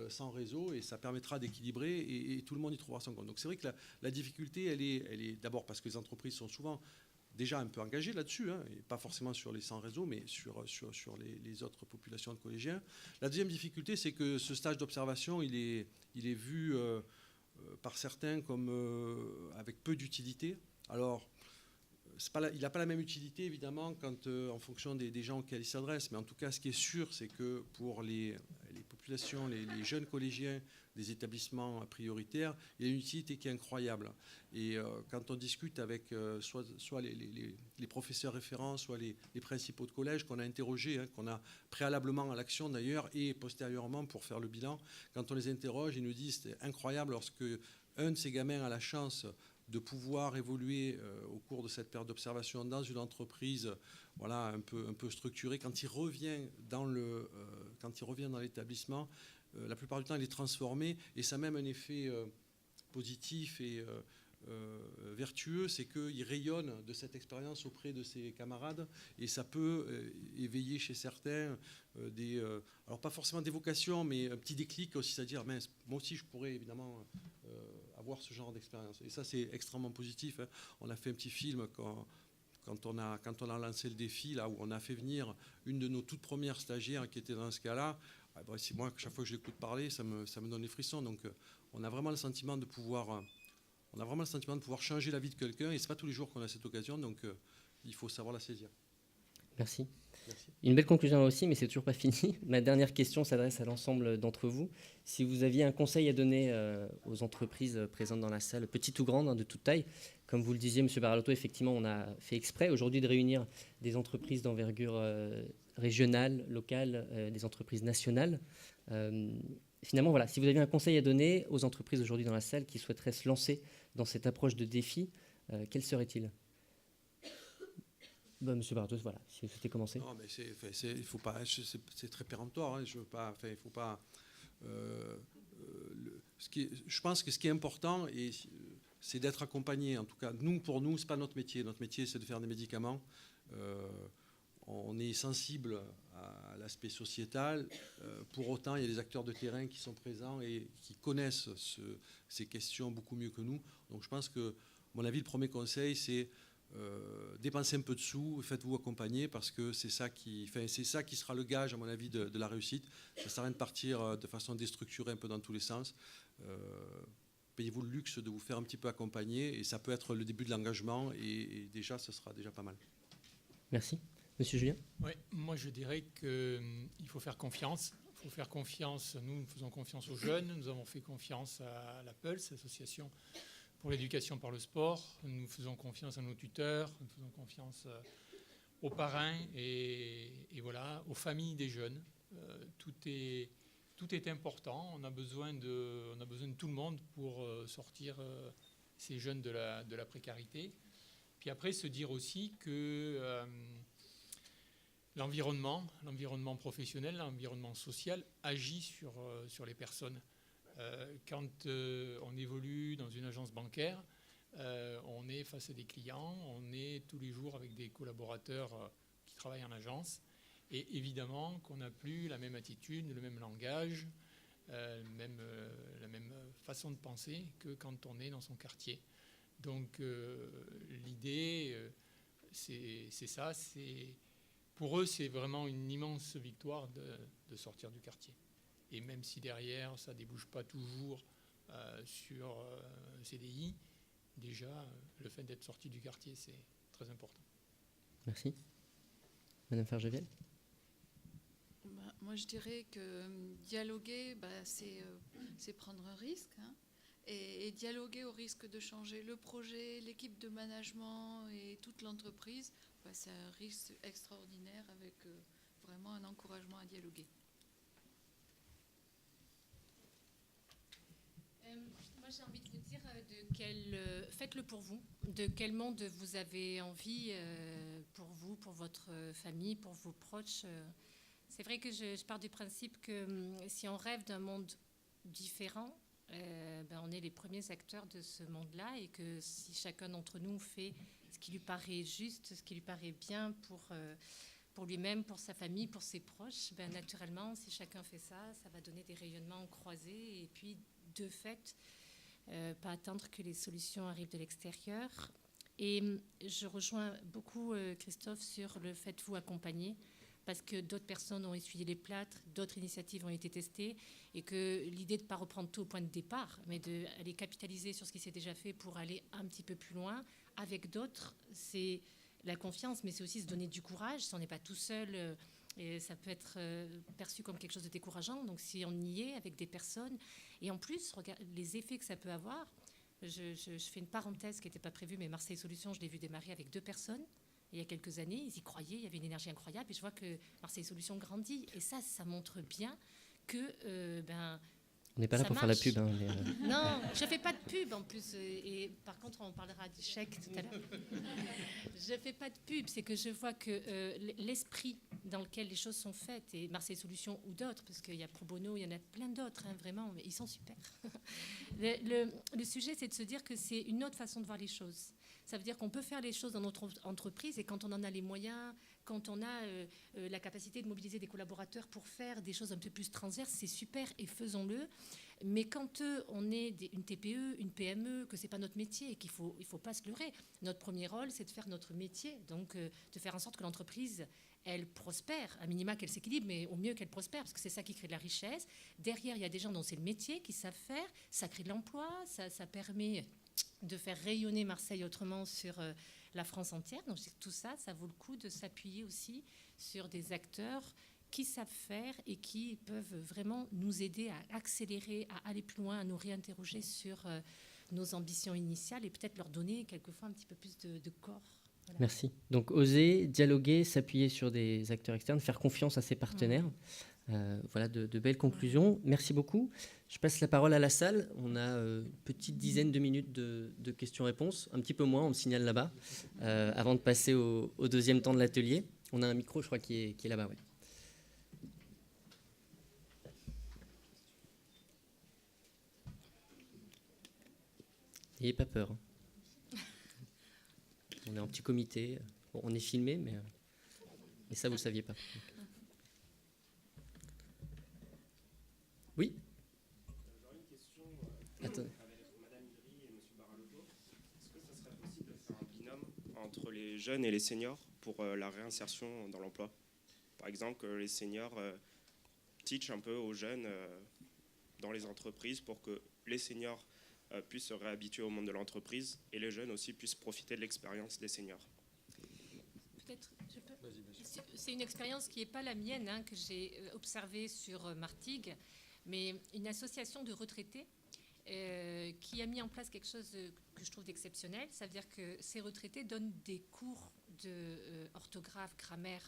sans réseau, et ça permettra d'équilibrer, et tout le monde y trouvera son compte. Donc c'est vrai que la difficulté, elle est d'abord parce que les entreprises sont souvent déjà un peu engagé là-dessus, et pas forcément sur les sans réseau, mais sur les autres populations de collégiens. La deuxième difficulté, c'est que ce stage d'observation, il est vu par certains comme avec peu d'utilité. Alors, il n'a pas la même utilité, évidemment, en fonction des gens auxquels il s'adresse, mais en tout cas, ce qui est sûr, c'est que pour les populations, les jeunes collégiens des établissements prioritaires, il y a une utilité qui est incroyable. Et quand on discute avec soit les professeurs référents, soit les principaux de collège qu'on a interrogés, qu'on a préalablement à l'action d'ailleurs, et postérieurement pour faire le bilan, quand on les interroge, ils nous disent c'est incroyable lorsque un de ces gamins a la chance de pouvoir évoluer au cours de cette période d'observation dans une entreprise un peu structurée. Quand il revient dans l'établissement, la plupart du temps, il est transformé, et ça a même un effet positif et vertueux, c'est qu'il rayonne de cette expérience auprès de ses camarades, et ça peut éveiller chez certains alors pas forcément des vocations, mais un petit déclic aussi, c'est-à-dire mince, moi aussi je pourrais évidemment avoir ce genre d'expérience. Et ça, c'est extrêmement positif. On a fait un petit film quand on a lancé le défi, là où on a fait venir une de nos toutes premières stagiaires qui était dans ce cas-là. C'est moi, chaque fois que je l'écoute parler, ça me donne des frissons. Donc, on a vraiment le sentiment de pouvoir changer la vie de quelqu'un, et c'est pas tous les jours qu'on a cette occasion. Donc, il faut savoir la saisir. Merci. Merci. Une belle conclusion là aussi, mais c'est toujours pas fini. Ma dernière question s'adresse à l'ensemble d'entre vous. Si vous aviez un conseil à donner aux entreprises présentes dans la salle, petites ou grandes, de toute taille, comme vous le disiez, M. Baralotto, effectivement, on a fait exprès aujourd'hui de réunir des entreprises d'envergure régionale, locale, des entreprises nationales. Finalement, voilà, si vous aviez un conseil à donner aux entreprises aujourd'hui dans la salle qui souhaiteraient se lancer dans cette approche de défi, quel serait-il ? Monsieur Baralotto, voilà, si vous souhaitez commencer. Non, mais il faut pas, c'est très péremptoire. Je veux pas, il faut pas. Je pense que ce qui est important, c'est d'être accompagné. En tout cas, pour nous, c'est pas notre métier. Notre métier, c'est de faire des médicaments. On est sensible à l'aspect sociétal. Pour autant, il y a des acteurs de terrain qui sont présents et qui connaissent ces questions beaucoup mieux que nous. Donc, je pense que, à mon avis, le premier conseil, c'est dépensez un peu de sous, faites-vous accompagner, parce que c'est ça qui sera le gage, à mon avis, de la réussite. Ça ne sert à rien de partir de façon déstructurée un peu dans tous les sens. Payez-vous le luxe de vous faire un petit peu accompagner, et ça peut être le début de l'engagement, et déjà, ce sera déjà pas mal. Merci. Monsieur Julien ? Oui, moi je dirais qu'il faut faire confiance. Il faut faire confiance. Nous faisons confiance aux jeunes. Nous avons fait confiance à la PULS, l'association pour l'éducation par le sport. Nous faisons confiance à nos tuteurs, nous faisons confiance aux parrains et voilà, aux familles des jeunes. Tout est important. On a besoin de tout le monde pour sortir ces jeunes de la précarité. Puis après, se dire aussi que l'environnement professionnel, l'environnement social agit sur les personnes. Quand on évolue dans une agence bancaire, on est face à des clients, on est tous les jours avec des collaborateurs qui travaillent en agence, et évidemment qu'on n'a plus la même attitude, le même langage, la même façon de penser que quand on est dans son quartier. Donc l'idée, c'est ça, pour eux c'est vraiment une immense victoire de sortir du quartier. Et même si derrière, ça ne débouche pas toujours sur CDI, déjà, le fait d'être sorti du quartier, c'est très important. Merci. Madame Fargevielle ? Moi, je dirais que dialoguer, c'est prendre un risque. et dialoguer au risque de changer le projet, l'équipe de management et toute l'entreprise, c'est un risque extraordinaire avec vraiment un encouragement à dialoguer. Moi, j'ai envie de vous dire faites-le pour vous. De quel monde vous avez envie pour vous, pour votre famille, pour vos proches. C'est vrai que je pars du principe que si on rêve d'un monde différent, on est les premiers acteurs de ce monde-là et que si chacun d'entre nous fait ce qui lui paraît juste, ce qui lui paraît bien pour lui-même, pour sa famille, pour ses proches, naturellement, si chacun fait ça, ça va donner des rayonnements croisés et puis, de fait, pas attendre que les solutions arrivent de l'extérieur. Et je rejoins beaucoup Christophe sur le fait de vous accompagner parce que d'autres personnes ont essuyé les plâtres, d'autres initiatives ont été testées et que l'idée de ne pas reprendre tout au point de départ, mais d'aller capitaliser sur ce qui s'est déjà fait pour aller un petit peu plus loin avec d'autres, c'est la confiance, mais c'est aussi se donner du courage. Si on n'est pas tout seul, et ça peut être perçu comme quelque chose de décourageant. Donc si on y est avec des personnes, et en plus, regarde les effets que ça peut avoir. Je fais une parenthèse qui n'était pas prévue, mais Marseille Solutions, je l'ai vu démarrer avec 2 personnes. Il y a quelques années, ils y croyaient, il y avait une énergie incroyable, et je vois que Marseille Solutions grandit. Et ça montre bien que on n'est pas là pour faire la pub. Hein, mais Non, je ne fais pas de pub en plus. Et par contre, on parlera du chèque tout à l'heure. Je ne fais pas de pub, c'est que je vois que l'esprit dans lequel les choses sont faites, et Marseille Solutions ou d'autres, parce qu'il y a Pro Bono, il y en a plein d'autres, vraiment, mais ils sont super. Le sujet, c'est de se dire que c'est une autre façon de voir les choses. Ça veut dire qu'on peut faire les choses dans notre entreprise et quand on en a les moyens, quand on a la capacité de mobiliser des collaborateurs pour faire des choses un peu plus transverses, c'est super et faisons-le. Mais quand on est une TPE, une PME, que ce n'est pas notre métier et qu'il ne faut pas se leurrer, notre premier rôle, c'est de faire notre métier. Donc, de faire en sorte que l'entreprise, elle prospère, à minima qu'elle s'équilibre, mais au mieux qu'elle prospère, parce que c'est ça qui crée de la richesse. Derrière, il y a des gens dont c'est le métier, qui savent faire, ça crée de l'emploi, ça permet de faire rayonner Marseille autrement sur la France entière. Donc tout ça, ça vaut le coup de s'appuyer aussi sur des acteurs qui savent faire et qui peuvent vraiment nous aider à accélérer, à aller plus loin, à nous réinterroger sur nos ambitions initiales et peut-être leur donner quelquefois un petit peu plus de corps. Voilà. Merci. Donc oser, dialoguer, s'appuyer sur des acteurs externes, faire confiance à ses partenaires. Voilà de belles conclusions. Merci beaucoup. Je passe la parole à la salle. On a une petite dizaine de minutes de questions-réponses, un petit peu moins, on me signale là-bas, avant de passer au deuxième temps de l'atelier. On a un micro, je crois, qui est là-bas. Ouais. N'ayez pas peur. On est en petit comité. Bon, on est filmé, mais ça, vous ne le saviez pas. Oui. J'aurais une question avec Madame Ivry et Monsieur Baralotto. Est-ce que ça serait possible de faire un binôme entre les jeunes et les seniors pour la réinsertion dans l'emploi? Par exemple, que les seniors teachent un peu aux jeunes dans les entreprises pour que les seniors puissent se réhabituer au monde de l'entreprise et les jeunes aussi puissent profiter de l'expérience des seniors. Peut-être, je peux. C'est une expérience qui n'est pas la mienne, que j'ai observée sur Martigues, mais une association de retraités qui a mis en place quelque chose que je trouve d'exceptionnel. Ça veut dire que ces retraités donnent des cours d'orthographe, grammaire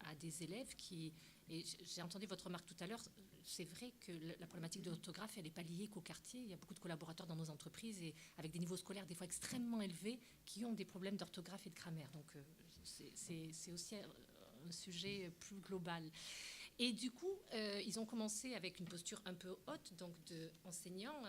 à des élèves qui... Et j'ai entendu votre remarque tout à l'heure, c'est vrai que la problématique de l'orthographe, elle n'est pas liée qu'au quartier. Il y a beaucoup de collaborateurs dans nos entreprises et avec des niveaux scolaires des fois extrêmement élevés qui ont des problèmes d'orthographe et de grammaire. Donc c'est aussi un sujet plus global. Et du coup, ils ont commencé avec une posture un peu haute, donc d'enseignants.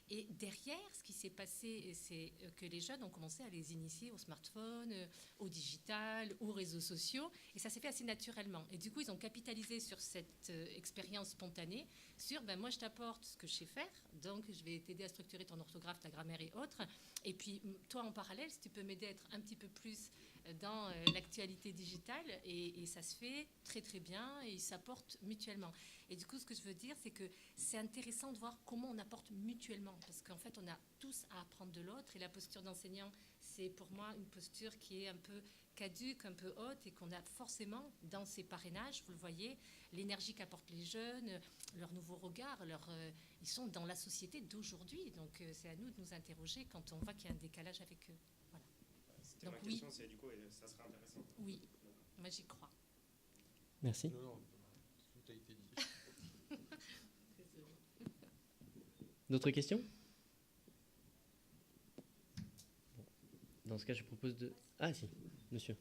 Et derrière, ce qui s'est passé, c'est que les jeunes ont commencé à les initier au smartphone, au digital, aux réseaux sociaux. Et ça s'est fait assez naturellement. Et du coup, ils ont capitalisé sur cette expérience spontanée, sur moi, je t'apporte ce que je sais faire, donc je vais t'aider à structurer ton orthographe, ta grammaire et autres. Et puis, toi, en parallèle, si tu peux m'aider à être un petit peu plus dans l'actualité digitale, et ça se fait très très bien et ils s'apportent mutuellement. Et du coup, ce que je veux dire, c'est que c'est intéressant de voir comment on apporte mutuellement, parce qu'en fait, on a tous à apprendre de l'autre, et la posture d'enseignant, c'est pour moi une posture qui est un peu caduque, un peu haute, et qu'on a forcément dans ces parrainages, vous le voyez, l'énergie qu'apportent les jeunes, leur nouveau regard, ils sont dans la société d'aujourd'hui. Donc c'est à nous de nous interroger quand on voit qu'il y a un décalage avec eux. Voilà. C'était Donc ma question, c'est du coup, ça serait intéressant. Oui, moi j'y crois. Merci. Non, tout a été dit. D'autres questions? Bon. Dans ce cas, je propose de... Ah si, monsieur.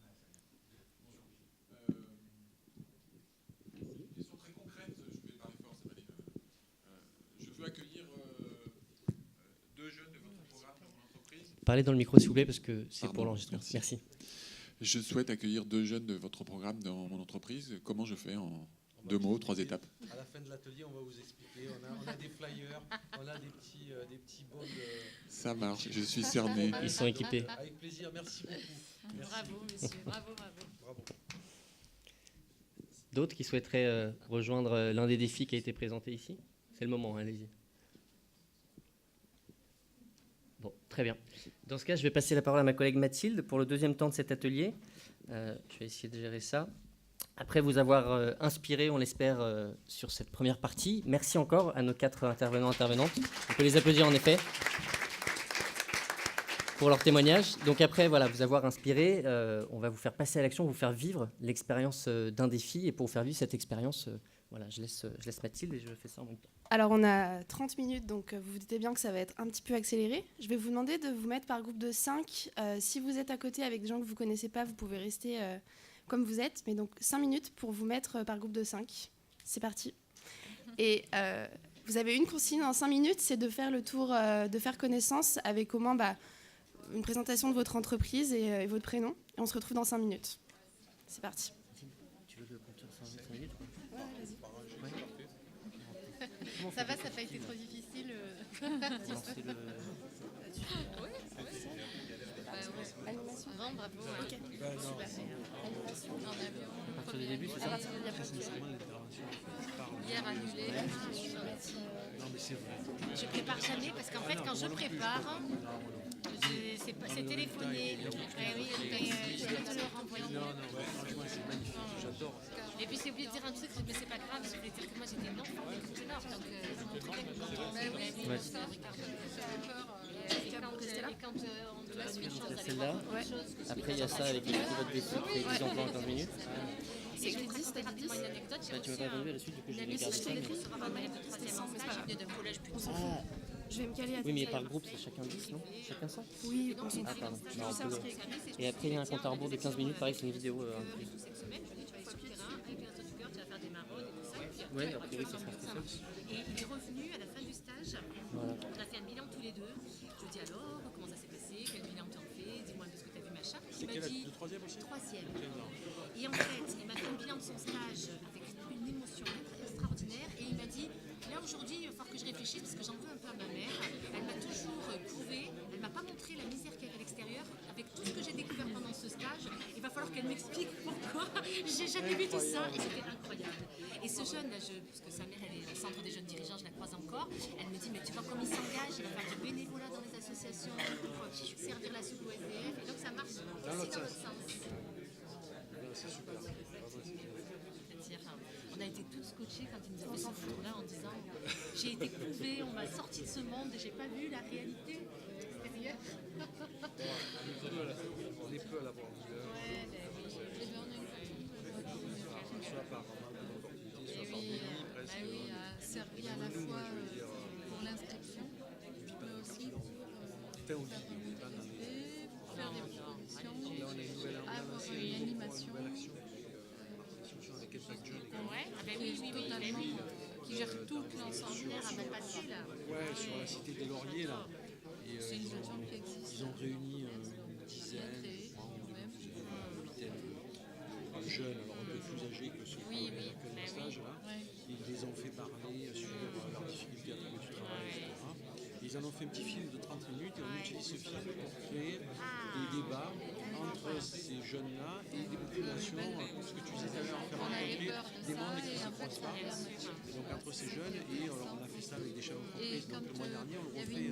Question très concrète, je vais parler fort, ça va aller. Je veux accueillir 2 jeunes de votre programme dans mon entreprise. Parlez dans le micro, s'il vous plaît, parce que c'est Pardon, pour l'enregistrement. merci. Je souhaite accueillir 2 jeunes de votre programme dans mon entreprise. Comment je fais en 2 mots, 3 étapes? À la fin de l'atelier, on va vous expliquer. On a des flyers, on a des petits bons de... Ça marche, je suis cerné. Ils sont équipés. Avec plaisir, merci beaucoup. Merci. Bravo, monsieur, bravo. Bravo. D'autres qui souhaiteraient rejoindre l'un des défis qui a été présenté ici? C'est le moment, allez-y. Bon, très bien. Dans ce cas, je vais passer la parole à ma collègue Mathilde pour le deuxième temps de cet atelier. Je vais essayer de gérer ça. Après vous avoir inspiré, on l'espère, sur cette première partie, merci encore à nos 4 intervenants-intervenantes. On peut les applaudir en effet pour leur témoignage. Donc après, voilà, vous avoir inspiré, on va vous faire passer à l'action, vous faire vivre l'expérience d'un défi. Et pour vous faire vivre cette expérience, voilà, je laisse Mathilde et je fais ça en même temps. Alors on a 30 minutes, donc vous vous doutez bien que ça va être un petit peu accéléré. Je vais vous demander de vous mettre par groupe de 5. Si vous êtes à côté avec des gens que vous ne connaissez pas, vous pouvez rester comme vous êtes. Mais donc 5 minutes pour vous mettre par groupe de 5. C'est parti. Et vous avez une consigne en 5 minutes, c'est de faire le tour, de faire connaissance avec au moins une présentation de votre entreprise et votre prénom. Et on se retrouve dans 5 minutes. C'est parti. Tu veux le compteur 5 minutes? Ça va, ça n'a pas été trop difficile. Animation. Bravo. Ok. À partir du début, c'est ça? Hier annulé. Non, mais c'est vrai. Je prépare jamais parce qu'en fait, quand je prépare, c'est téléphoné. Je vais te le renvoyer. Franchement, c'est magnifique. J'adore. Et puis, c'est oublié de dire un truc, mais c'est pas grave. Je voulais dire que moi, j'étais une enfant de conteneur. Donc, je m'en trouvais Et quand on te laisse une chance d'aller Celle-là. voir autre chose que ce Après, il y a ça avec votre défi qui est 10 emplois en 15 minutes. c'est que je vais te raconter rapidement une anecdote. J'ai Bah, tu m'as reçu pas répondu à la suite, du coup, je vais une garder amie ça. qui recevoir un élève de 3e en stage. Il venait d'un collège plus petit. Ah, Je vais me caler à oui, mais par groupe, c'est chacun 10, non? Chacun 100? Oui, on s'en Ah, pardon. Non, on ça, peut- Et après, il y a un compte à rebours de 15 minutes. Pareil, c'est une vidéo. Cette semaine, je lui ai dit, tu vas aller sur le terrain avec les restos du cœur, tu vas faire des maraudes et tout ça. Et puis après, Ouais, tu a vas priori, ça dans sera le spécial. sens. Et il est revenu à la fin du stage. Voilà. On a fait un bilan tous les deux. Je lui ai dit alors, comment ça s'est passé? Quel bilan t'en fais? Dis-moi un peu ce que tu as vu, machin. Il m'a dit Le 3e aussi? 3e. Et en fait, il m'a fait un bilan de son stage avec une émotion extraordinaire. Et il m'a dit, là aujourd'hui, il va falloir que je réfléchisse parce que j'en veux un peu à ma mère. Elle m'a toujours couvé, elle m'a pas montré la misère qu'il y avait à l'extérieur. Avec tout ce que j'ai découvert pendant ce stage, il va falloir qu'elle m'explique pourquoi j'ai jamais vu tout ça. Et c'était incroyable. Et ce jeune, là, parce que sa mère, elle est au centre des jeunes dirigeants, je la croise encore, elle me dit, mais tu vois comme il s'engage, il va faire du bénévolat dans les associations pour servir la soupe au SDF. Et donc ça marche aussi dans l'autre sens. C'est-à-dire, on a été tous scotchés quand il nous a fait ce tour-là en disant j'ai été couvée, on m'a sorti de ce monde et j'ai pas vu la réalité extérieure. On est peu à l'avoir vu. Ouais, mais oui. Soit par manque d'opportunités, soit par Oui, déni, presque. oui, a servi à la fois pour l'inscription, mais aussi pour T'as envie, on n'est pas dans les... faire des propositions, Là, on a une nouvelle avoir une animation action avec Impact Jeune. Ouais, ah ben oui. qui gère tout l'ensemble. Centenaire à Malpassé, là. Ouais, sur la cité des Lauriers, là. Et, C'est une solution qui existe. ils ont réuni une dizaine, une vingtaine de jeunes, alors un peu plus âgés que ceux qui ont fait le stage, là. Ouais. Et ils les ont fait parler sur leurs difficultés à trouver du travail, etc. Et ils en ont fait un petit film de 30 minutes et on utilise ce film pour créer des débats entre ces jeunes-là et des populations, ce que tu disais tout à l'heure, faire rencontrer des mondes qui ne se croisent pas. Et donc entre ces jeunes, et alors, on a fait ça avec des chefs d'entreprise. Donc le mois dernier, on le refait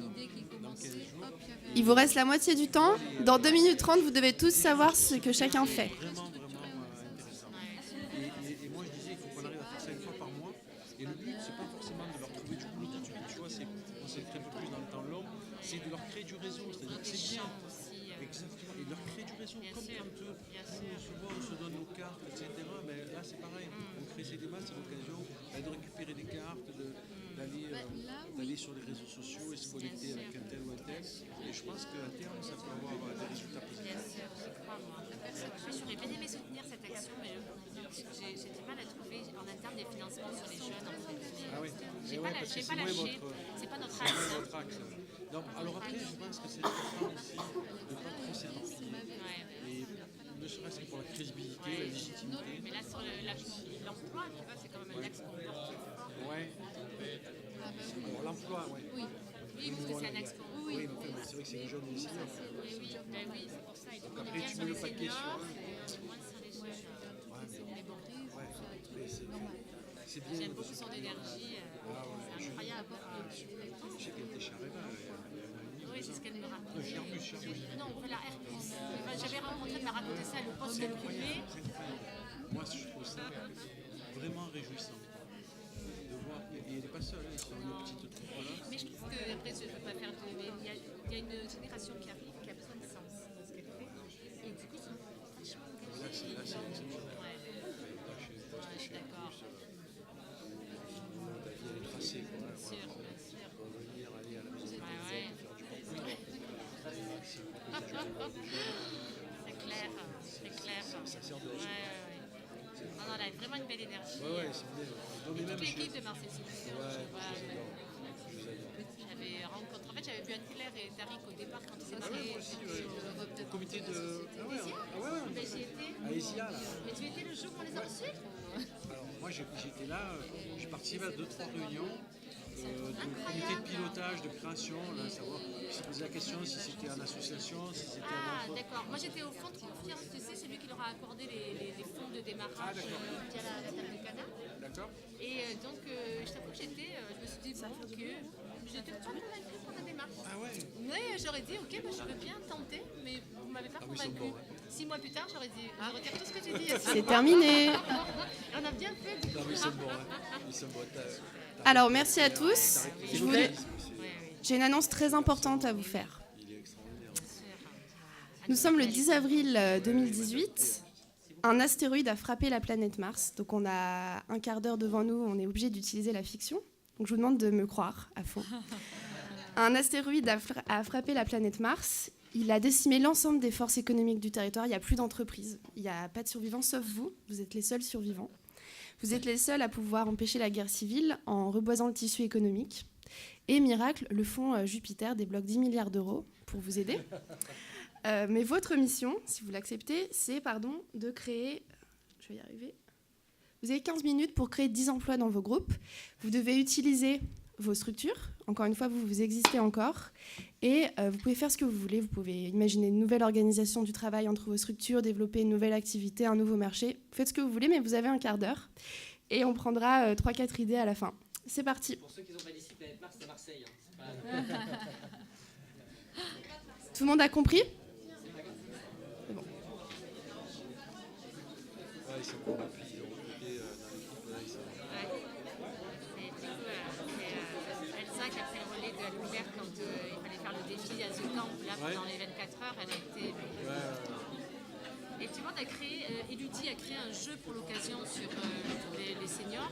dans 15 jours. Il vous reste la moitié du temps. Dans 2 minutes 30, vous devez tous savoir ce que chacun fait. Vraiment intéressant. Et moi je disais, il faut qu'on arrive à faire ça une fois par mois. Et le but, c'est pas forcément de leur trouver du boulot tout de suite, tu vois, on s'écrit un peu plus dans le temps long, c'est de leur créer du réseau, c'est-à-dire que c'est bien. Exactement, et de leur créer du réseau, comme quand souvent on se donne nos cartes, etc. Mais là c'est pareil, on crée ces débats, c'est l'occasion de récupérer des cartes, d'aller sur les réseaux sociaux et se connecter avec un tel ou un tel. Et je pense qu'à terme, ça peut avoir des résultats positifs. Bien sûr, je crois, moi. J'aurais bien aimé soutenir cette action, mais j'ai du mal à trouver en interne des financements sur les jeunes. En fait. Ah oui, J'ai pas lâché. C'est pas notre axe. Donc, alors après, je pense que c'est important aussi de ne pas trop s'éparpiller. Et ne serait-ce que pour la crédibilité, la légitimité. Mais là, sur l'emploi, tu vois, c'est quand même un axe qu'on porte fort. Ouais. Alors, l'emploi, oui. Oui, parce que c'est un axe qu'on... Oui, mais c'est vrai que c'est les jeunes et les seniors. Oui, c'est pour ça. Et donc, après, tu mets le paquet sur eux. Moins sur les jeunes. Mais bon, c'est bien. J'aime beaucoup son énergie. C'est incroyable. Je sais qu'elle était chez Areva. Oui, c'est ce qu'elle me raconte. Non, voilà, Airbus. J'avais rencontré, elle m'a raconté ça, le poste qu'elle occupait. Moi, je trouve ça vraiment réjouissant de voir. Et elle n'est pas seule, ils sont une petite troupe là. Mais je trouve que, après, je ne veux pas faire de. Mais il y a une génération qui arrive qui a besoin de sens dans ce qu'elle fait. Et du coup, ils sont vachement engagés. Là, c'est exceptionnel. Je suis d'accord. Elle est tracée, quoi. Bien sûr. Revenir, aller à la maison, Ouais. faire du contenu. C'est clair. Ça sert de On a vraiment une belle énergie. Ouais, c'est bien. Et toute l'équipe de Marseille Solutions. Ouais, j'avais vu Anne-Claire et Tariq au départ quand ils étaient moi aussi, au comité de... J'y étais. À Esia, là. Mais tu étais le jour où on les a reçus? Alors, moi, j'étais là, j'ai participé à 2-3 réunions du comité de pilotage, de création, là, savoir, se poser la question si c'était en association, si c'était en... D'accord. Moi, j'étais au fond de confiance, tu sais, celui qui leur a accordé les fonds de démarrage via la table du Canada. D'accord. Et donc, je t'avoue que je me suis dit, bon, ok, j'étais pas convaincue pour la démarche. Ah ouais. Mais j'aurais dit, ok, je veux bien tenter, mais vous ne m'avez pas convaincue. 6 mois plus tard, j'aurais dit, je retire tout ce que j'ai dit. C'est terminé. On a bien fait, du coup. Non, mais ils sont bons, hein. Ils sont bons. Alors, merci à tous. J'ai une annonce très importante à vous faire. Nous sommes le 10 avril 2018. Un astéroïde a frappé la planète Mars. Donc, on a un quart d'heure devant nous. On est obligé d'utiliser la fiction. Donc, je vous demande de me croire à fond. Un astéroïde a frappé la planète Mars. Il a décimé l'ensemble des forces économiques du territoire. Il n'y a plus d'entreprises. Il n'y a pas de survivants, sauf vous. Vous êtes les seuls survivants. Vous êtes les seuls à pouvoir empêcher la guerre civile en reboisant le tissu économique. Et miracle, le fonds Jupiter débloque 10 milliards d'euros pour vous aider. Mais votre mission, si vous l'acceptez, c'est de créer... Je vais y arriver. Vous avez 15 minutes pour créer 10 emplois dans vos groupes. Vous devez utiliser vos structures. Encore une fois, vous existez encore. Et vous pouvez faire ce que vous voulez. Vous pouvez imaginer une nouvelle organisation du travail entre vos structures, développer une nouvelle activité, un nouveau marché. Faites ce que vous voulez, mais vous avez un quart d'heure. Et on prendra 3-4 idées à la fin. C'est parti. Pour ceux qui n'ont pas dit planète Mars, c'est Marseille. Tout le monde a compris? C'est bon. Ils sont bons. Puis, ils ont recruté dans l'équipe. Elsa qui a pris le relais de Louvière quand il fallait faire le défi à The Camp, là, pendant les 24 heures, elle a été... Et tu vois, on a créé, Elodie a créé un jeu pour l'occasion sur les seniors.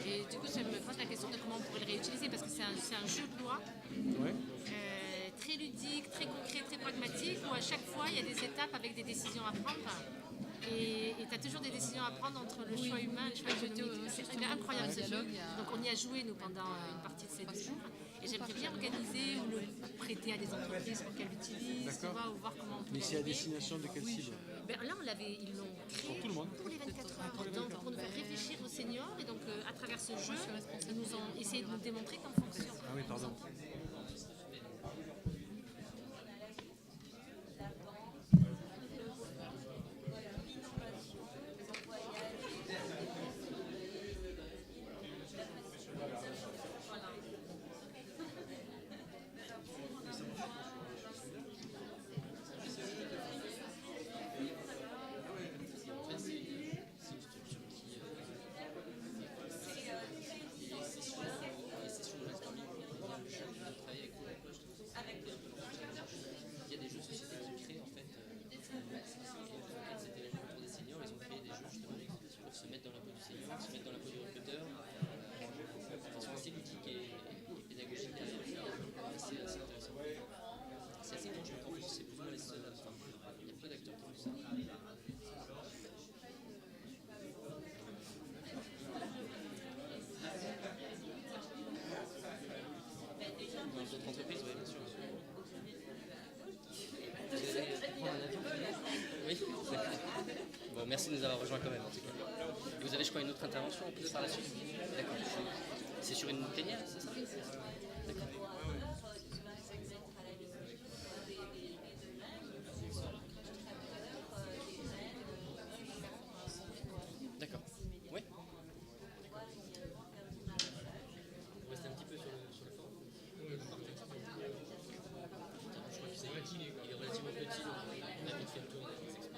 Et du coup, je me pose la question de comment on pourrait le réutiliser, parce que c'est un jeu de loi très ludique, très concret, très pragmatique, où à chaque fois, il y a des étapes avec des décisions à prendre. Et tu as toujours des décisions à prendre entre le choix humain et le choix économique. C'est incroyable ce jeu. Donc on y a joué, nous, pendant une partie de ces 2 jours. Et j'aimerais bien organiser ou le prêter à des entreprises pour qu'elles l'utilisent, tu vois, ou voir comment on peut. Mais c'est à destination de quelle cible? Là, ils l'ont créé pour tout le monde. pour les 24 heures. Donc, pour nous faire réfléchir aux seniors. Et donc, à travers ce jeu, ils nous ont essayé de nous démontrer comment fonctionne. Ah oui, pardon. d'autres entreprises, oui, bien sûr. Vous allez prendre un avion? Oui, d'accord. Bon, merci de nous avoir rejoints quand même, en tout cas. Et vous avez, je crois, une autre intervention en plus par la suite? D'accord. C'est sur une plénière, c'est ça? D'accord. D'accord. Oui. Vous restez un petit peu sur le forum? Je crois qu'il est relativement petit, donc on a vite fait le tour des exposants.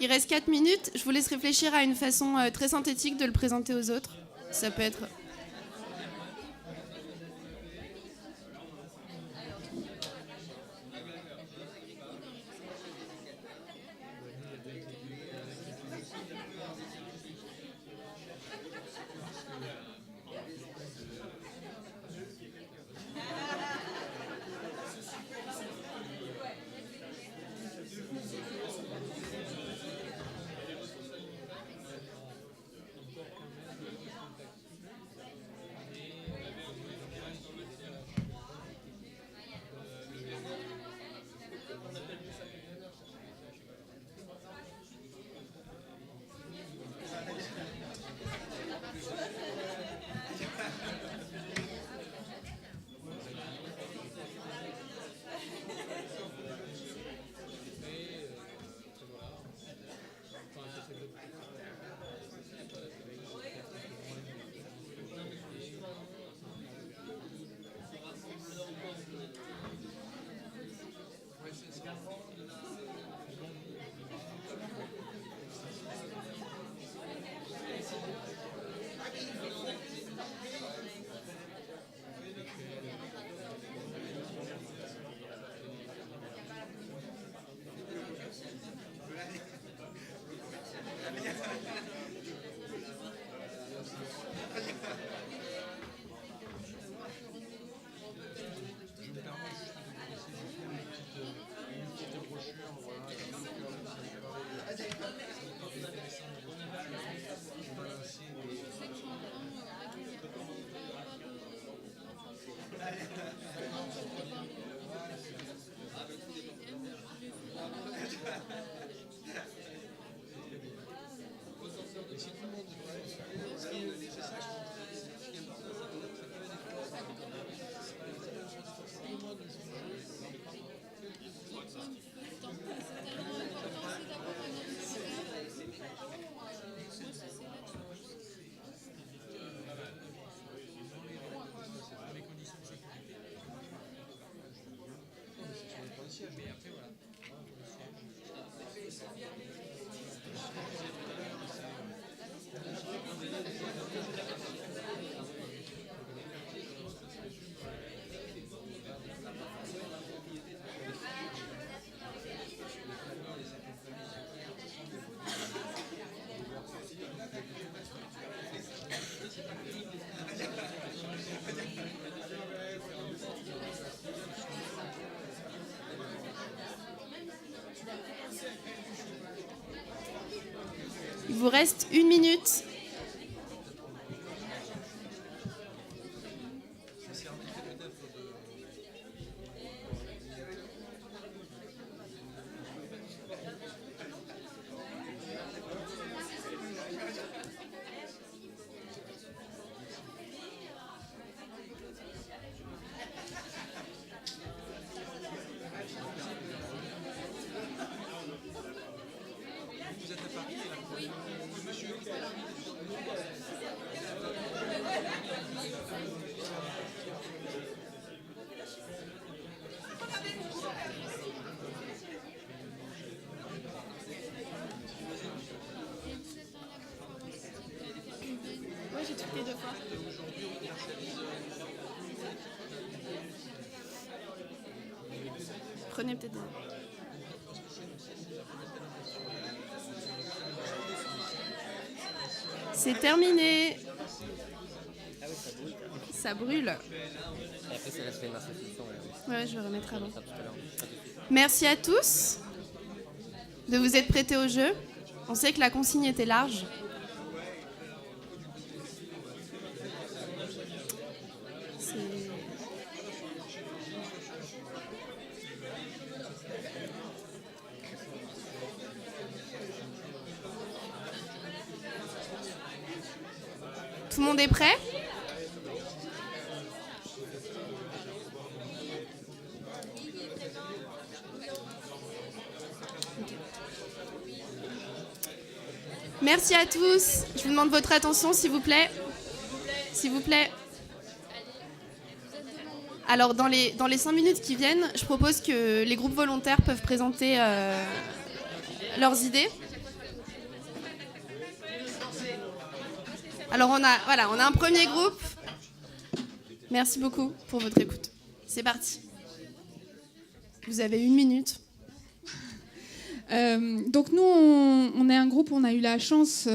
Il reste 4 minutes. Je vous laisse réfléchir à une façon très synthétique de le présenter aux autres. Ça peut être... Il vous reste 1 minute. Ouais, j'ai tweeté 2 fois. Prenez peut-être des... C'est terminé. Ça brûle. Et après, c'est la semaine d'inscription. Ouais, je vais remettre avant. Ça tout à l'heure. Merci à tous de vous être prêtés au jeu. On sait que la consigne était large. Tout le monde est prêt ? Merci à tous. Je vous demande votre attention, s'il vous plaît. S'il vous plaît. Alors, dans les 5 minutes qui viennent, je propose que les groupes volontaires peuvent présenter leurs idées. Alors on a un premier groupe. Merci beaucoup pour votre écoute. C'est parti. Vous avez 1 minute. Donc nous, on est un groupe, on a eu la chance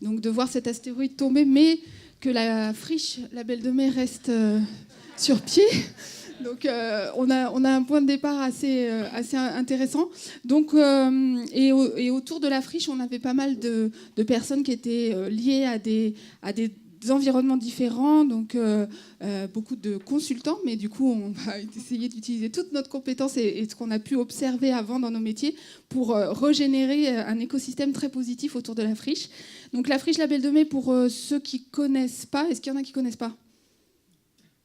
donc de voir cet astéroïde tomber, mais que la friche Label de Mai reste sur pied. Donc on a un point de départ assez intéressant. Donc, et autour de la friche, on avait pas mal de personnes qui étaient liées à des environnements différents, donc beaucoup de consultants, mais du coup on va essayer d'utiliser toute notre compétence et ce qu'on a pu observer avant dans nos métiers pour régénérer un écosystème très positif autour de la friche. Donc la friche Label de Mai, pour ceux qui ne connaissent pas, est-ce qu'il y en a qui ne connaissent pas ?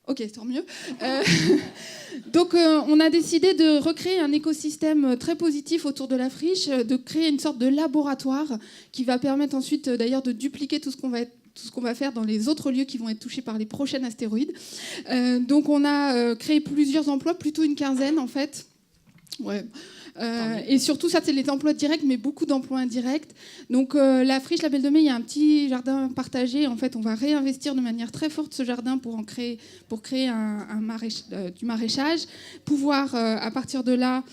Ok, tant mieux. Donc on a décidé de recréer un écosystème très positif autour de la friche, de créer une sorte de laboratoire qui va permettre ensuite d'ailleurs de dupliquer tout ce qu'on va faire dans les autres lieux qui vont être touchés par les prochains astéroïdes. Donc on a créé plusieurs emplois, plutôt une quinzaine en fait. Ouais. Et surtout, ça, c'est les emplois directs, mais beaucoup d'emplois indirects. Donc, la friche Label de Mai, il y a un petit jardin partagé. En fait, on va réinvestir de manière très forte ce jardin pour créer du maraîchage, pouvoir, à partir de là,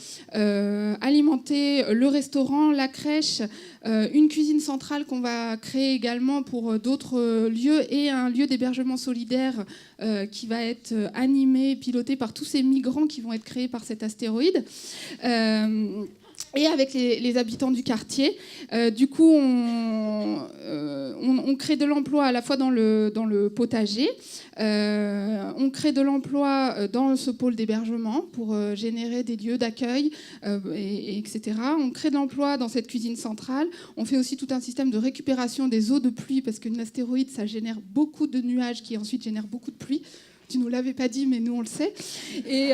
alimenter le restaurant, la crèche, une cuisine centrale qu'on va créer également pour d'autres lieux et un lieu d'hébergement solidaire qui va être animé, piloté par tous ces migrants qui vont être créés par cet astéroïde. Et avec les habitants du quartier. Du coup, on crée de l'emploi à la fois dans le potager, on crée de l'emploi dans ce pôle d'hébergement pour générer des lieux d'accueil, etc. On crée de l'emploi dans cette cuisine centrale. On fait aussi tout un système de récupération des eaux de pluie, parce qu'une astéroïde, ça génère beaucoup de nuages qui ensuite génèrent beaucoup de pluie. Tu ne nous l'avais pas dit, mais nous, on le sait. Et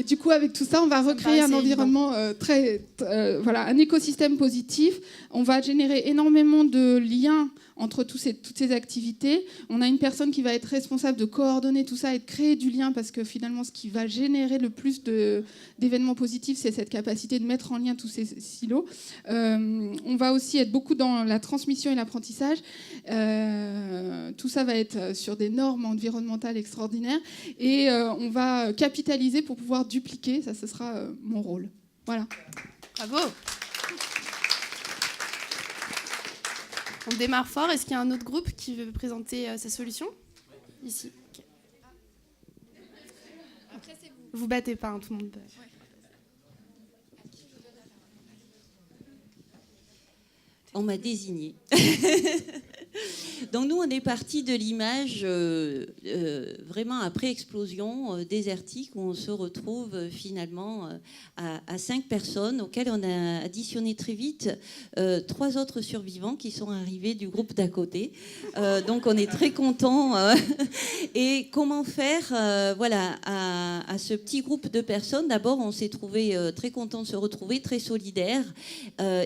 du coup, avec tout ça, on va recréer un environnement un écosystème positif. On va générer énormément de liens entre toutes ces activités. On a une personne qui va être responsable de coordonner tout ça et de créer du lien, parce que finalement, ce qui va générer le plus d'événements positifs, c'est cette capacité de mettre en lien tous ces silos. On va aussi être beaucoup dans la transmission et l'apprentissage. Tout ça va être sur des normes environnementales extraordinaires. Et on va capitaliser pour pouvoir dupliquer. Ça, ce sera mon rôle. Voilà. Bravo. On démarre fort. Est-ce qu'il y a un autre groupe qui veut présenter sa solution ? Ici. Okay. Après, c'est vous. Vous battez pas, hein, tout le monde peut. On m'a désigné. Donc nous, on est parti de l'image vraiment après explosion désertique, où on se retrouve finalement à 5 personnes, auxquelles on a additionné très vite 3 autres survivants qui sont arrivés du groupe d'à côté. Donc on est très contents. Et comment faire à ce petit groupe de personnes ? D'abord, on s'est trouvé très contents de se retrouver, très solidaires,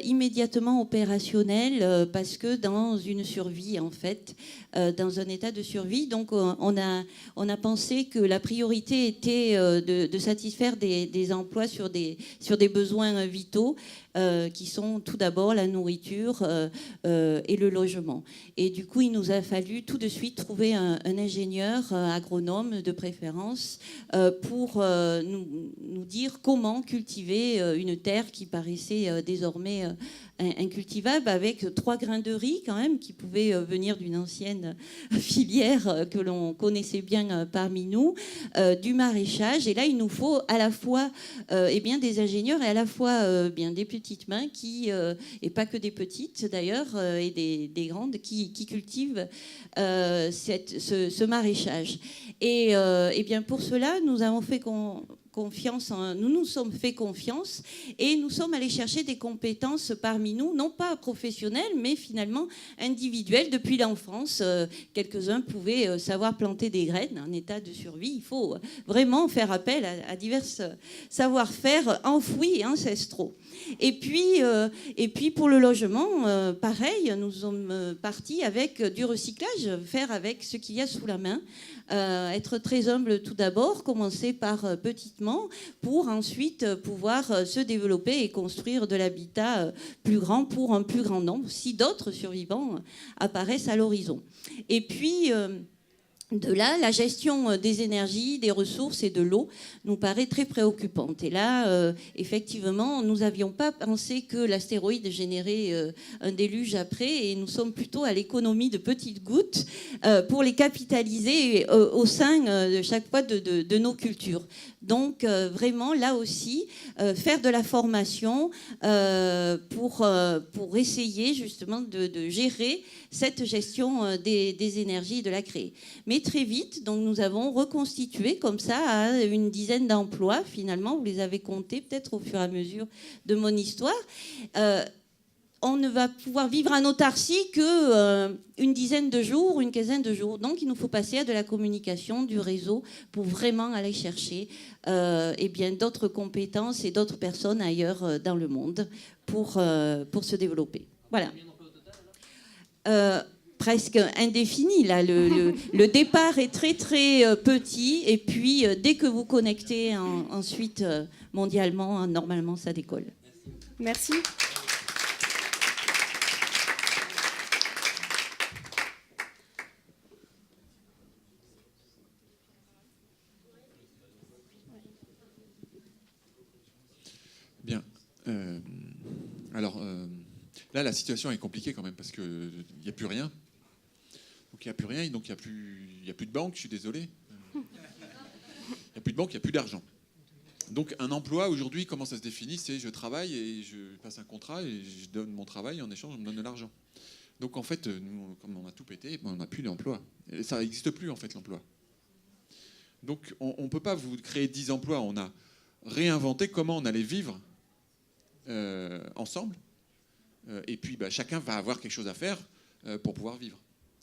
immédiatement opérationnels, parce que dans une survie, en fait, dans un état de survie. Donc, on a pensé que la priorité était de satisfaire des emplois sur des besoins vitaux, qui sont tout d'abord la nourriture et le logement. Et du coup, il nous a fallu tout de suite trouver un ingénieur agronome de préférence pour nous dire comment cultiver une terre qui paraissait désormais incultivable, avec 3 grains de riz quand même qui pouvaient venir d'une ancienne filière que l'on connaissait bien parmi nous, du maraîchage. Et là, il nous faut à la fois des ingénieurs et à la fois des petites mains et pas que des petites d'ailleurs, et des grandes qui cultivent ce maraîchage. Et bien pour cela, nous avons fait nous nous sommes fait confiance et nous sommes allés chercher des compétences parmi nous, non pas professionnelles, mais finalement individuelles. Depuis l'enfance, quelques-uns pouvaient savoir planter des graines en état de survie. Il faut vraiment faire appel à divers savoir-faire enfouis et ancestraux. Et puis pour le logement, pareil, nous sommes partis avec du recyclage, faire avec ce qu'il y a sous la main. Être très humble tout d'abord, commencer par petites d'investissement pour ensuite pouvoir se développer et construire de l'habitat plus grand pour un plus grand nombre, si d'autres survivants apparaissent à l'horizon. Et puis, de là, la gestion des énergies, des ressources et de l'eau nous paraît très préoccupante. Et là, effectivement, nous n'avions pas pensé que l'astéroïde générait un déluge après, et nous sommes plutôt à l'économie de petites gouttes pour les capitaliser au sein de chaque fois de nos cultures. Donc, vraiment, là aussi, faire de la formation pour essayer justement de gérer cette gestion des énergies et de la créer. Mais très vite, donc, nous avons reconstitué comme ça à une dizaine d'emplois, finalement, vous les avez comptés peut-être au fur et à mesure de mon histoire. On ne va pouvoir vivre en autarcie qu'une dizaine de jours, une quinzaine de jours. Donc, il nous faut passer à de la communication, du réseau, pour vraiment aller chercher d'autres compétences et d'autres personnes ailleurs dans le monde pour se développer. Voilà. Presque indéfini, là. Le départ est très, très petit. Et puis, dès que vous connectez ensuite mondialement, normalement, ça décolle. Merci. Bien. Là, la situation est compliquée quand même parce qu'il n'y a plus rien. Donc il n'y a plus rien, donc il n'y a plus de banque, je suis désolé. Il n'y a plus de banque, il n'y a plus d'argent. Donc un emploi aujourd'hui, comment ça se définit? C'est je travaille et je passe un contrat et je donne mon travail, en échange on me donne de l'argent. Donc en fait, nous, comme on a tout pété, on n'a plus d'emploi. Et ça n'existe plus en fait l'emploi. Donc on ne peut pas vous créer 10 emplois, on a réinventé comment on allait vivre ensemble. Et puis chacun va avoir quelque chose à faire pour pouvoir vivre.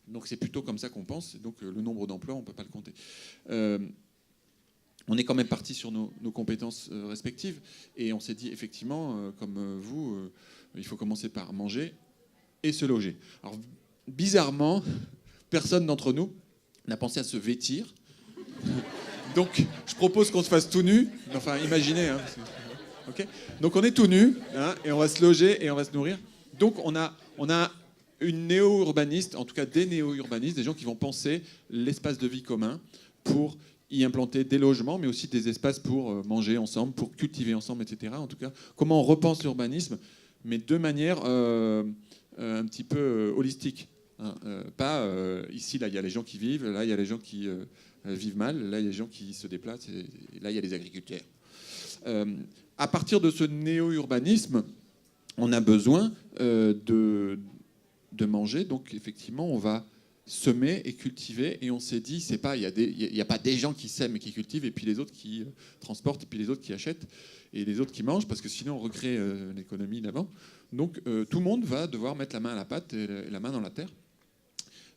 Donc c'est plutôt comme ça qu'on pense. Donc le nombre d'emplois, on ne peut pas le compter. On est quand même parti sur nos compétences respectives. Et on s'est dit, effectivement, comme vous, il faut commencer par manger et se loger. Alors bizarrement, personne d'entre nous n'a pensé à se vêtir. Donc je propose qu'on se fasse tout nu. Enfin, imaginez. Hein, okay. Donc on est tout nu, hein, et on va se loger et on va se nourrir. Donc on a une néo-urbaniste, en tout cas des néo-urbanistes, des gens qui vont penser l'espace de vie commun pour y implanter des logements, mais aussi des espaces pour manger ensemble, pour cultiver ensemble, etc. En tout cas, comment on repense l'urbanisme, mais de manière un petit peu holistique. Hein. Pas ici, là, il y a les gens qui vivent, là, il y a les gens qui vivent mal, là, il y a les gens qui se déplacent, et là, il y a les agriculteurs. À partir de ce néo-urbanisme, on a besoin de manger. Donc, effectivement, on va semer et cultiver. Et on s'est dit, il n'y a pas des gens qui sèment et qui cultivent, et puis les autres qui transportent, et puis les autres qui achètent, et les autres qui mangent, parce que sinon, on recrée l'économie d'avant. Donc, tout le monde va devoir mettre la main à la pâte et la main dans la terre.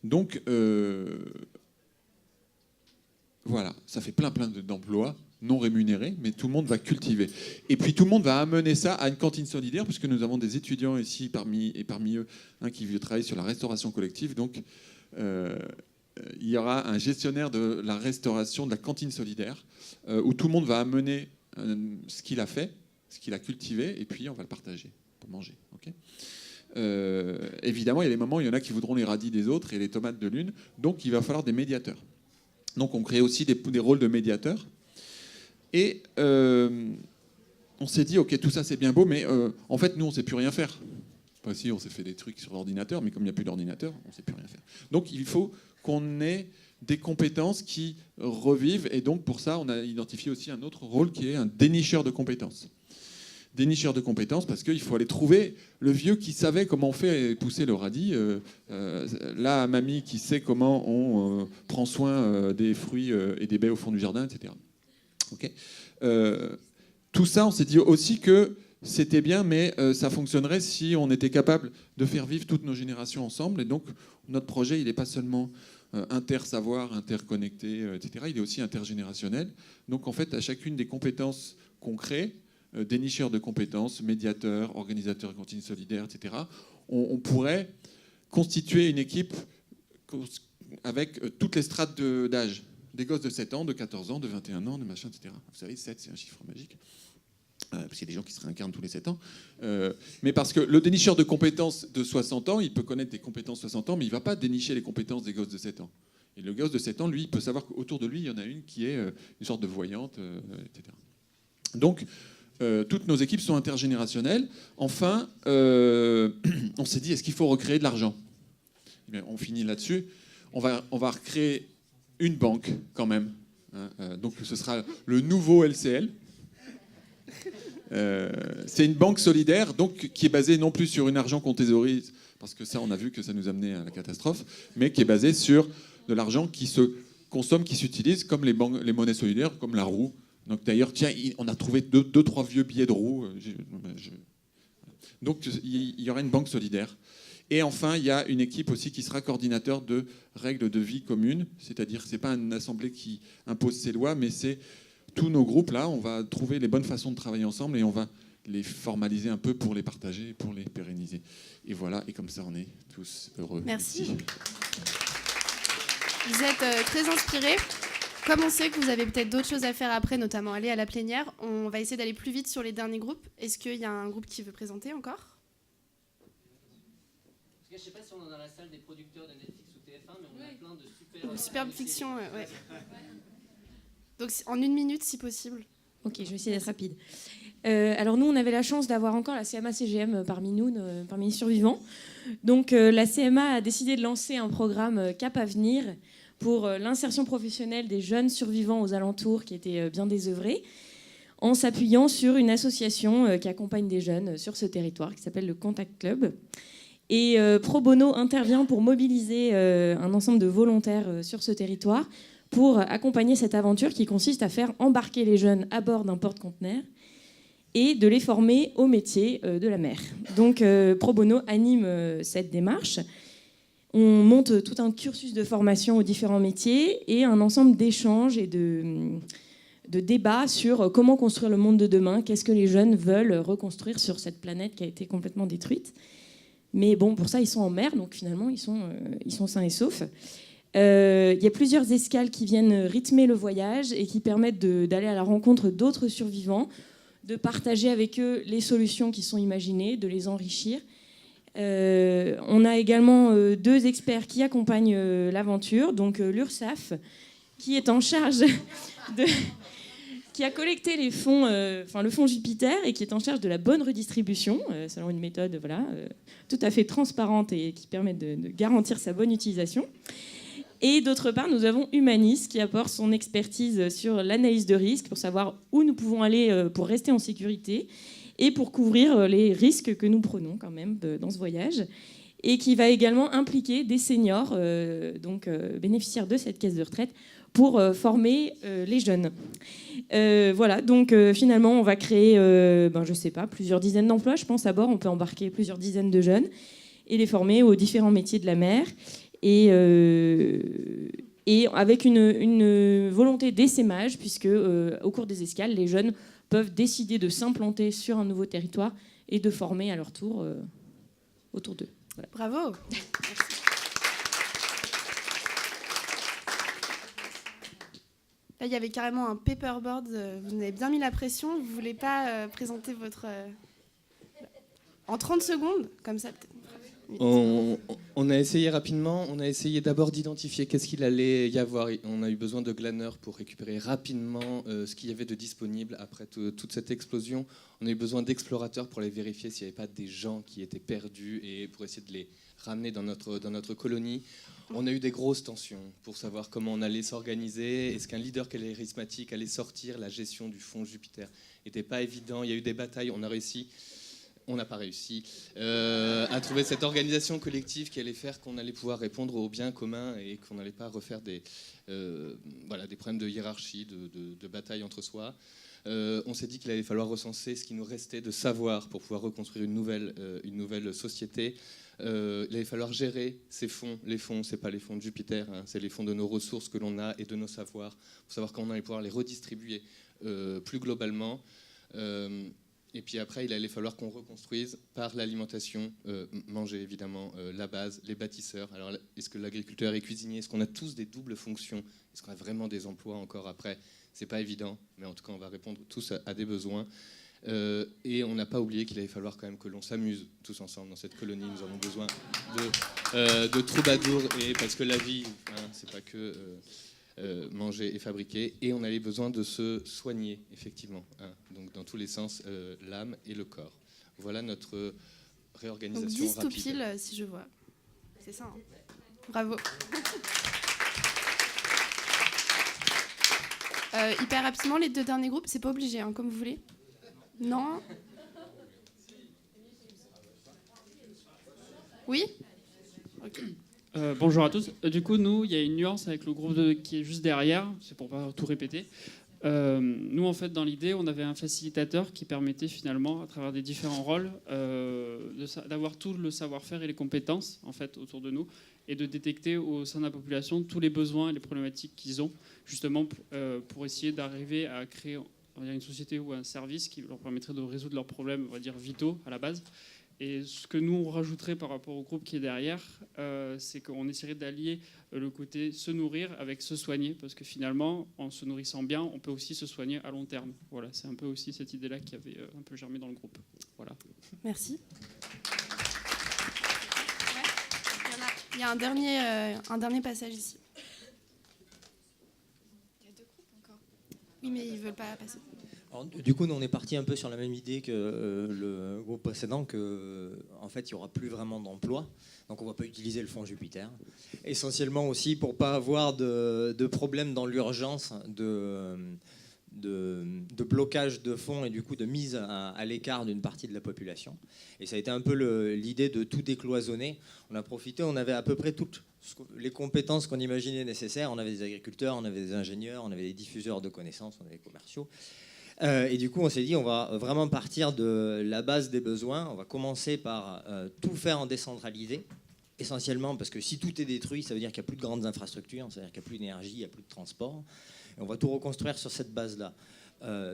Donc, voilà, ça fait plein d'emplois non rémunérés, mais tout le monde va cultiver. Et puis tout le monde va amener ça à une cantine solidaire, puisque nous avons des étudiants ici, parmi eux, un qui travaille sur la restauration collective. Donc il y aura un gestionnaire de la restauration de la cantine solidaire, où tout le monde va amener ce qu'il a fait, ce qu'il a cultivé, et puis on va le partager pour manger. Okay. Évidemment, il y a des moments où il y en a qui voudront les radis des autres et les tomates de l'une, donc il va falloir des médiateurs. Donc on crée aussi des rôles de médiateurs. Et on s'est dit, ok, tout ça c'est bien beau, mais en fait, nous, on ne sait plus rien faire. Enfin, si, on s'est fait des trucs sur l'ordinateur, mais comme il n'y a plus d'ordinateur, on ne sait plus rien faire. Donc il faut qu'on ait des compétences qui revivent. Et donc pour ça, on a identifié aussi un autre rôle qui est un dénicheur de compétences. Dénicheur de compétences, parce qu'il faut aller trouver le vieux qui savait comment on fait pousser le radis, la mamie qui sait comment on prend soin des fruits et des baies au fond du jardin, etc. Okay. Tout ça, on s'est dit aussi que c'était bien, mais ça fonctionnerait si on était capable de faire vivre toutes nos générations ensemble. Et donc, notre projet, il n'est pas seulement inter-savoir, interconnecté, etc. Il est aussi intergénérationnel. Donc, en fait, à chacune des compétences qu'on crée, dénicheurs de compétences, médiateurs, organisateurs de cantines solidaires, etc., on pourrait constituer une équipe avec toutes les strates d'âge. des gosses de 7 ans, de 14 ans, de 21 ans, de machin, etc. Vous savez, 7, c'est un chiffre magique. Parce qu'il y a des gens qui se réincarnent tous les 7 ans. Mais parce que le dénicheur de compétences de 60 ans, il peut connaître des compétences de 60 ans, mais il ne va pas dénicher les compétences des gosses de 7 ans. Et le gosse de 7 ans, lui, il peut savoir qu'autour de lui, il y en a une qui est une sorte de voyante, etc. Donc, toutes nos équipes sont intergénérationnelles. Enfin, on s'est dit, est-ce qu'il faut recréer de l'argent ? Eh bien, on finit là-dessus. On va recréer une banque, quand même. Donc, ce sera le nouveau LCL. C'est une banque solidaire, donc, qui est basée non plus sur un argent qu'on thésaurise, parce que ça, on a vu que ça nous amenait à la catastrophe, mais qui est basée sur de l'argent qui se consomme, qui s'utilise comme les monnaies solidaires, comme la roue. Donc d'ailleurs, tiens, on a trouvé deux, trois vieux billets de roue. Donc il y aura une banque solidaire. Et enfin, il y a une équipe aussi qui sera coordinateur de règles de vie communes, c'est-à-dire que ce n'est pas une assemblée qui impose ses lois, mais c'est tous nos groupes là, on va trouver les bonnes façons de travailler ensemble et on va les formaliser un peu pour les partager, pour les pérenniser. Et voilà, et comme ça on est tous heureux. Merci. Ici. Vous êtes très inspirés. Comme on sait que vous avez peut-être d'autres choses à faire après, notamment aller à la plénière, on va essayer d'aller plus vite sur les derniers groupes. Est-ce qu'il y a un groupe qui veut présenter encore ? Je ne sais pas si on est dans la salle des producteurs de Netflix ou TF1, mais on a plein de superbe fiction, ouais. Donc en 1 minute, si possible. Ok, je vais essayer d'être rapide. Alors nous, on avait la chance d'avoir encore la CMA-CGM parmi nous, parmi les survivants. Donc la CMA a décidé de lancer un programme Cap Avenir pour l'insertion professionnelle des jeunes survivants aux alentours qui étaient bien désœuvrés, en s'appuyant sur une association qui accompagne des jeunes sur ce territoire, qui s'appelle le Contact Club. Et Pro Bono intervient pour mobiliser un ensemble de volontaires sur ce territoire pour accompagner cette aventure qui consiste à faire embarquer les jeunes à bord d'un porte-conteneur et de les former au métier de la mer. Donc Pro Bono anime cette démarche. On monte tout un cursus de formation aux différents métiers et un ensemble d'échanges et de débats sur comment construire le monde de demain, qu'est-ce que les jeunes veulent reconstruire sur cette planète qui a été complètement détruite. Mais bon, pour ça, ils sont en mer, donc finalement, ils sont sains et saufs. Il y a plusieurs escales qui viennent rythmer le voyage et qui permettent d'aller à la rencontre d'autres survivants, de partager avec eux les solutions qui sont imaginées, de les enrichir. On a également 2 experts qui accompagnent l'aventure, donc l'URSSAF, qui est en charge qui a collecté les fonds, le fonds Jupiter, et qui est en charge de la bonne redistribution, selon une méthode tout à fait transparente et qui permet de garantir sa bonne utilisation. Et d'autre part, nous avons Humanis qui apporte son expertise sur l'analyse de risque pour savoir où nous pouvons aller pour rester en sécurité et pour couvrir les risques que nous prenons quand même dans ce voyage, et qui va également impliquer des seniors, bénéficiaires de cette caisse de retraite, pour former les jeunes. Voilà, donc finalement, on va créer, je sais pas, plusieurs dizaines d'emplois. Je pense à bord, on peut embarquer plusieurs dizaines de jeunes et les former aux différents métiers de la mer. Et avec une volonté d'essaimage, puisque au cours des escales, les jeunes peuvent décider de s'implanter sur un nouveau territoire et de former à leur tour autour d'eux. Voilà. Bravo. Là, il y avait carrément un paperboard. Vous avez bien mis la pression. Vous ne voulez pas présenter votre... en 30 secondes, comme ça peut-être. On a essayé rapidement, on a essayé d'abord d'identifier qu'est-ce qu'il allait y avoir. On a eu besoin de glaneurs pour récupérer rapidement ce qu'il y avait de disponible après toute cette explosion. On a eu besoin d'explorateurs pour aller vérifier s'il n'y avait pas des gens qui étaient perdus et pour essayer de les ramener dans notre colonie. On a eu des grosses tensions pour savoir comment on allait s'organiser. Est-ce qu'un leader charismatique allait sortir? La gestion du fonds Jupiter n'était pas évident. Il y a eu des batailles, on n'a pas réussi à trouver cette organisation collective qui allait faire qu'on allait pouvoir répondre au bien commun et qu'on n'allait pas refaire des problèmes de hiérarchie, de bataille entre soi. On s'est dit qu'il allait falloir recenser ce qui nous restait de savoir pour pouvoir reconstruire une nouvelle société. Il allait falloir gérer ces fonds. Les fonds, ce n'est pas les fonds de Jupiter, c'est les fonds de nos ressources que l'on a et de nos savoirs, pour savoir comment on allait pouvoir les redistribuer plus globalement. Et puis après, il allait falloir qu'on reconstruise par l'alimentation, manger évidemment, la base, les bâtisseurs. Alors, est-ce que l'agriculteur est cuisinier? Est-ce qu'on a tous des doubles fonctions? Est-ce qu'on a vraiment des emplois encore après? C'est pas évident, mais en tout cas, on va répondre tous à des besoins. Et on n'a pas oublié qu'il allait falloir quand même que l'on s'amuse tous ensemble dans cette colonie. Nous avons besoin de troubadours, et parce que la vie, hein, c'est pas que manger et fabriquer. Et on avait besoin de se soigner, effectivement, hein, donc dans tous les sens, l'âme et le corps. Voilà notre réorganisation donc 10 rapide. tout pile, si je vois. C'est ça, hein. Bravo. Hyper rapidement, les 2 derniers groupes, c'est pas obligé, hein, comme vous voulez. Non? Oui? Ok. Bonjour à tous. Du coup, nous, il y a une nuance avec le groupe qui est juste derrière, c'est pour pas tout répéter. Nous, en fait, dans l'idée, on avait un facilitateur qui permettait finalement, à travers des différents rôles, d'avoir tout le savoir-faire et les compétences en fait autour de nous, et de détecter au sein de la population tous les besoins et les problématiques qu'ils ont, justement pour essayer d'arriver à créer, on va dire, une société ou un service qui leur permettrait de résoudre leurs problèmes, on va dire, vitaux à la base. Et ce que nous, on rajouterait par rapport au groupe qui est derrière, c'est qu'on essaierait d'allier le côté se nourrir avec se soigner, parce que finalement, en se nourrissant bien, on peut aussi se soigner à long terme. Voilà, c'est un peu aussi cette idée-là qui avait un peu germé dans le groupe. Voilà. Merci. Il y a un dernier passage ici. Il y a 2 groupes encore. Oui, mais ils ne veulent pas passer. Alors, du coup, nous, on est parti un peu sur la même idée que le groupe précédent, qu'en fait, il n'y aura plus vraiment d'emploi. Donc, on ne va pas utiliser le fonds Jupiter. Essentiellement aussi pour ne pas avoir de problème dans l'urgence de blocage de fonds et du coup de mise à l'écart d'une partie de la population. Et ça a été un peu l'idée de tout décloisonner. On a profité, on avait à peu près toutes les compétences qu'on imaginait nécessaires. On avait des agriculteurs, on avait des ingénieurs, on avait des diffuseurs de connaissances, on avait des commerciaux. Et du coup, on s'est dit, on va vraiment partir de la base des besoins. On va commencer par tout faire en décentralisé, essentiellement parce que si tout est détruit, ça veut dire qu'il n'y a plus de grandes infrastructures, ça veut dire qu'il n'y a plus d'énergie, il n'y a plus de transport. Et on va tout reconstruire sur cette base-là.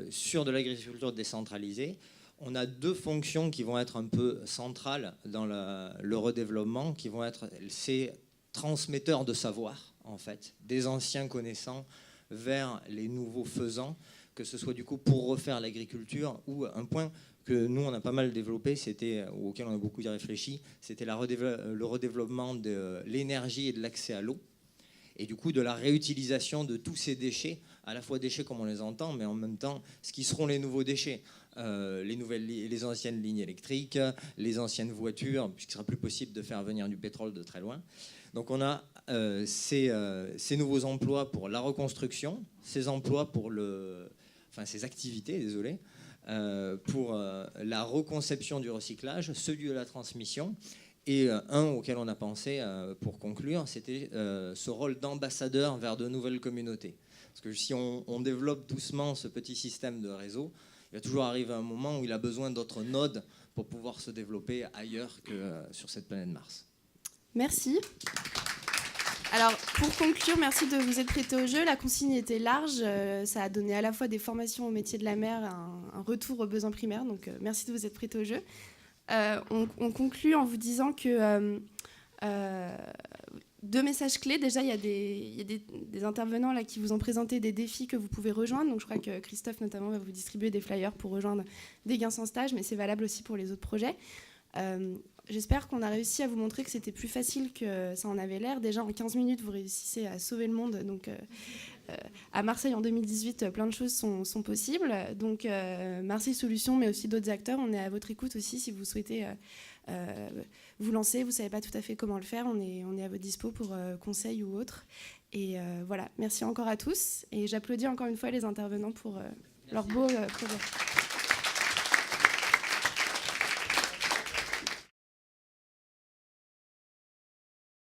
Sur de l'agriculture décentralisée, on a 2 fonctions qui vont être un peu centrales dans le redéveloppement, qui vont être ces transmetteurs de savoir, en fait, des anciens connaissants vers les nouveaux faisants, que ce soit du coup pour refaire l'agriculture, ou un point que nous on a pas mal développé, auquel on a beaucoup réfléchi, c'était le redéveloppement de l'énergie et de l'accès à l'eau, et du coup de la réutilisation de tous ces déchets, à la fois déchets comme on les entend, mais en même temps ce qui seront les nouveaux déchets, les anciennes lignes électriques, les anciennes voitures, puisqu'il sera plus possible de faire venir du pétrole de très loin. Donc on a ces nouveaux emplois pour la reconstruction, ces emplois pour ces activités, désolé, pour la reconception du recyclage, celui de la transmission. Et un auquel on a pensé, pour conclure, c'était ce rôle d'ambassadeur vers de nouvelles communautés. Parce que si on développe doucement ce petit système de réseau, il va toujours arriver un moment où il a besoin d'autres nodes pour pouvoir se développer ailleurs que sur cette planète Mars. Merci. Alors, pour conclure, merci de vous être prêté au jeu. La consigne était large. Ça a donné à la fois des formations au métier de la mer, un retour aux besoins primaires. Donc, merci de vous être prêté au jeu. On conclut en vous disant que 2 messages clés. Déjà, il y a des intervenants là, qui vous ont présenté des défis que vous pouvez rejoindre. Donc, je crois que Christophe, notamment, va vous distribuer des flyers pour rejoindre des gains sans stage, mais c'est valable aussi pour les autres projets. J'espère qu'on a réussi à vous montrer que c'était plus facile que ça en avait l'air. Déjà, en 15 minutes, vous réussissez à sauver le monde. Donc, à Marseille, en 2018, plein de choses sont possibles. Donc, Marseille Solutions, mais aussi d'autres acteurs, on est à votre écoute aussi si vous souhaitez vous lancer. Vous ne savez pas tout à fait comment le faire. On est à votre dispo pour conseils ou autres. Et voilà, merci encore à tous. Et j'applaudis encore une fois les intervenants pour leur beau projet.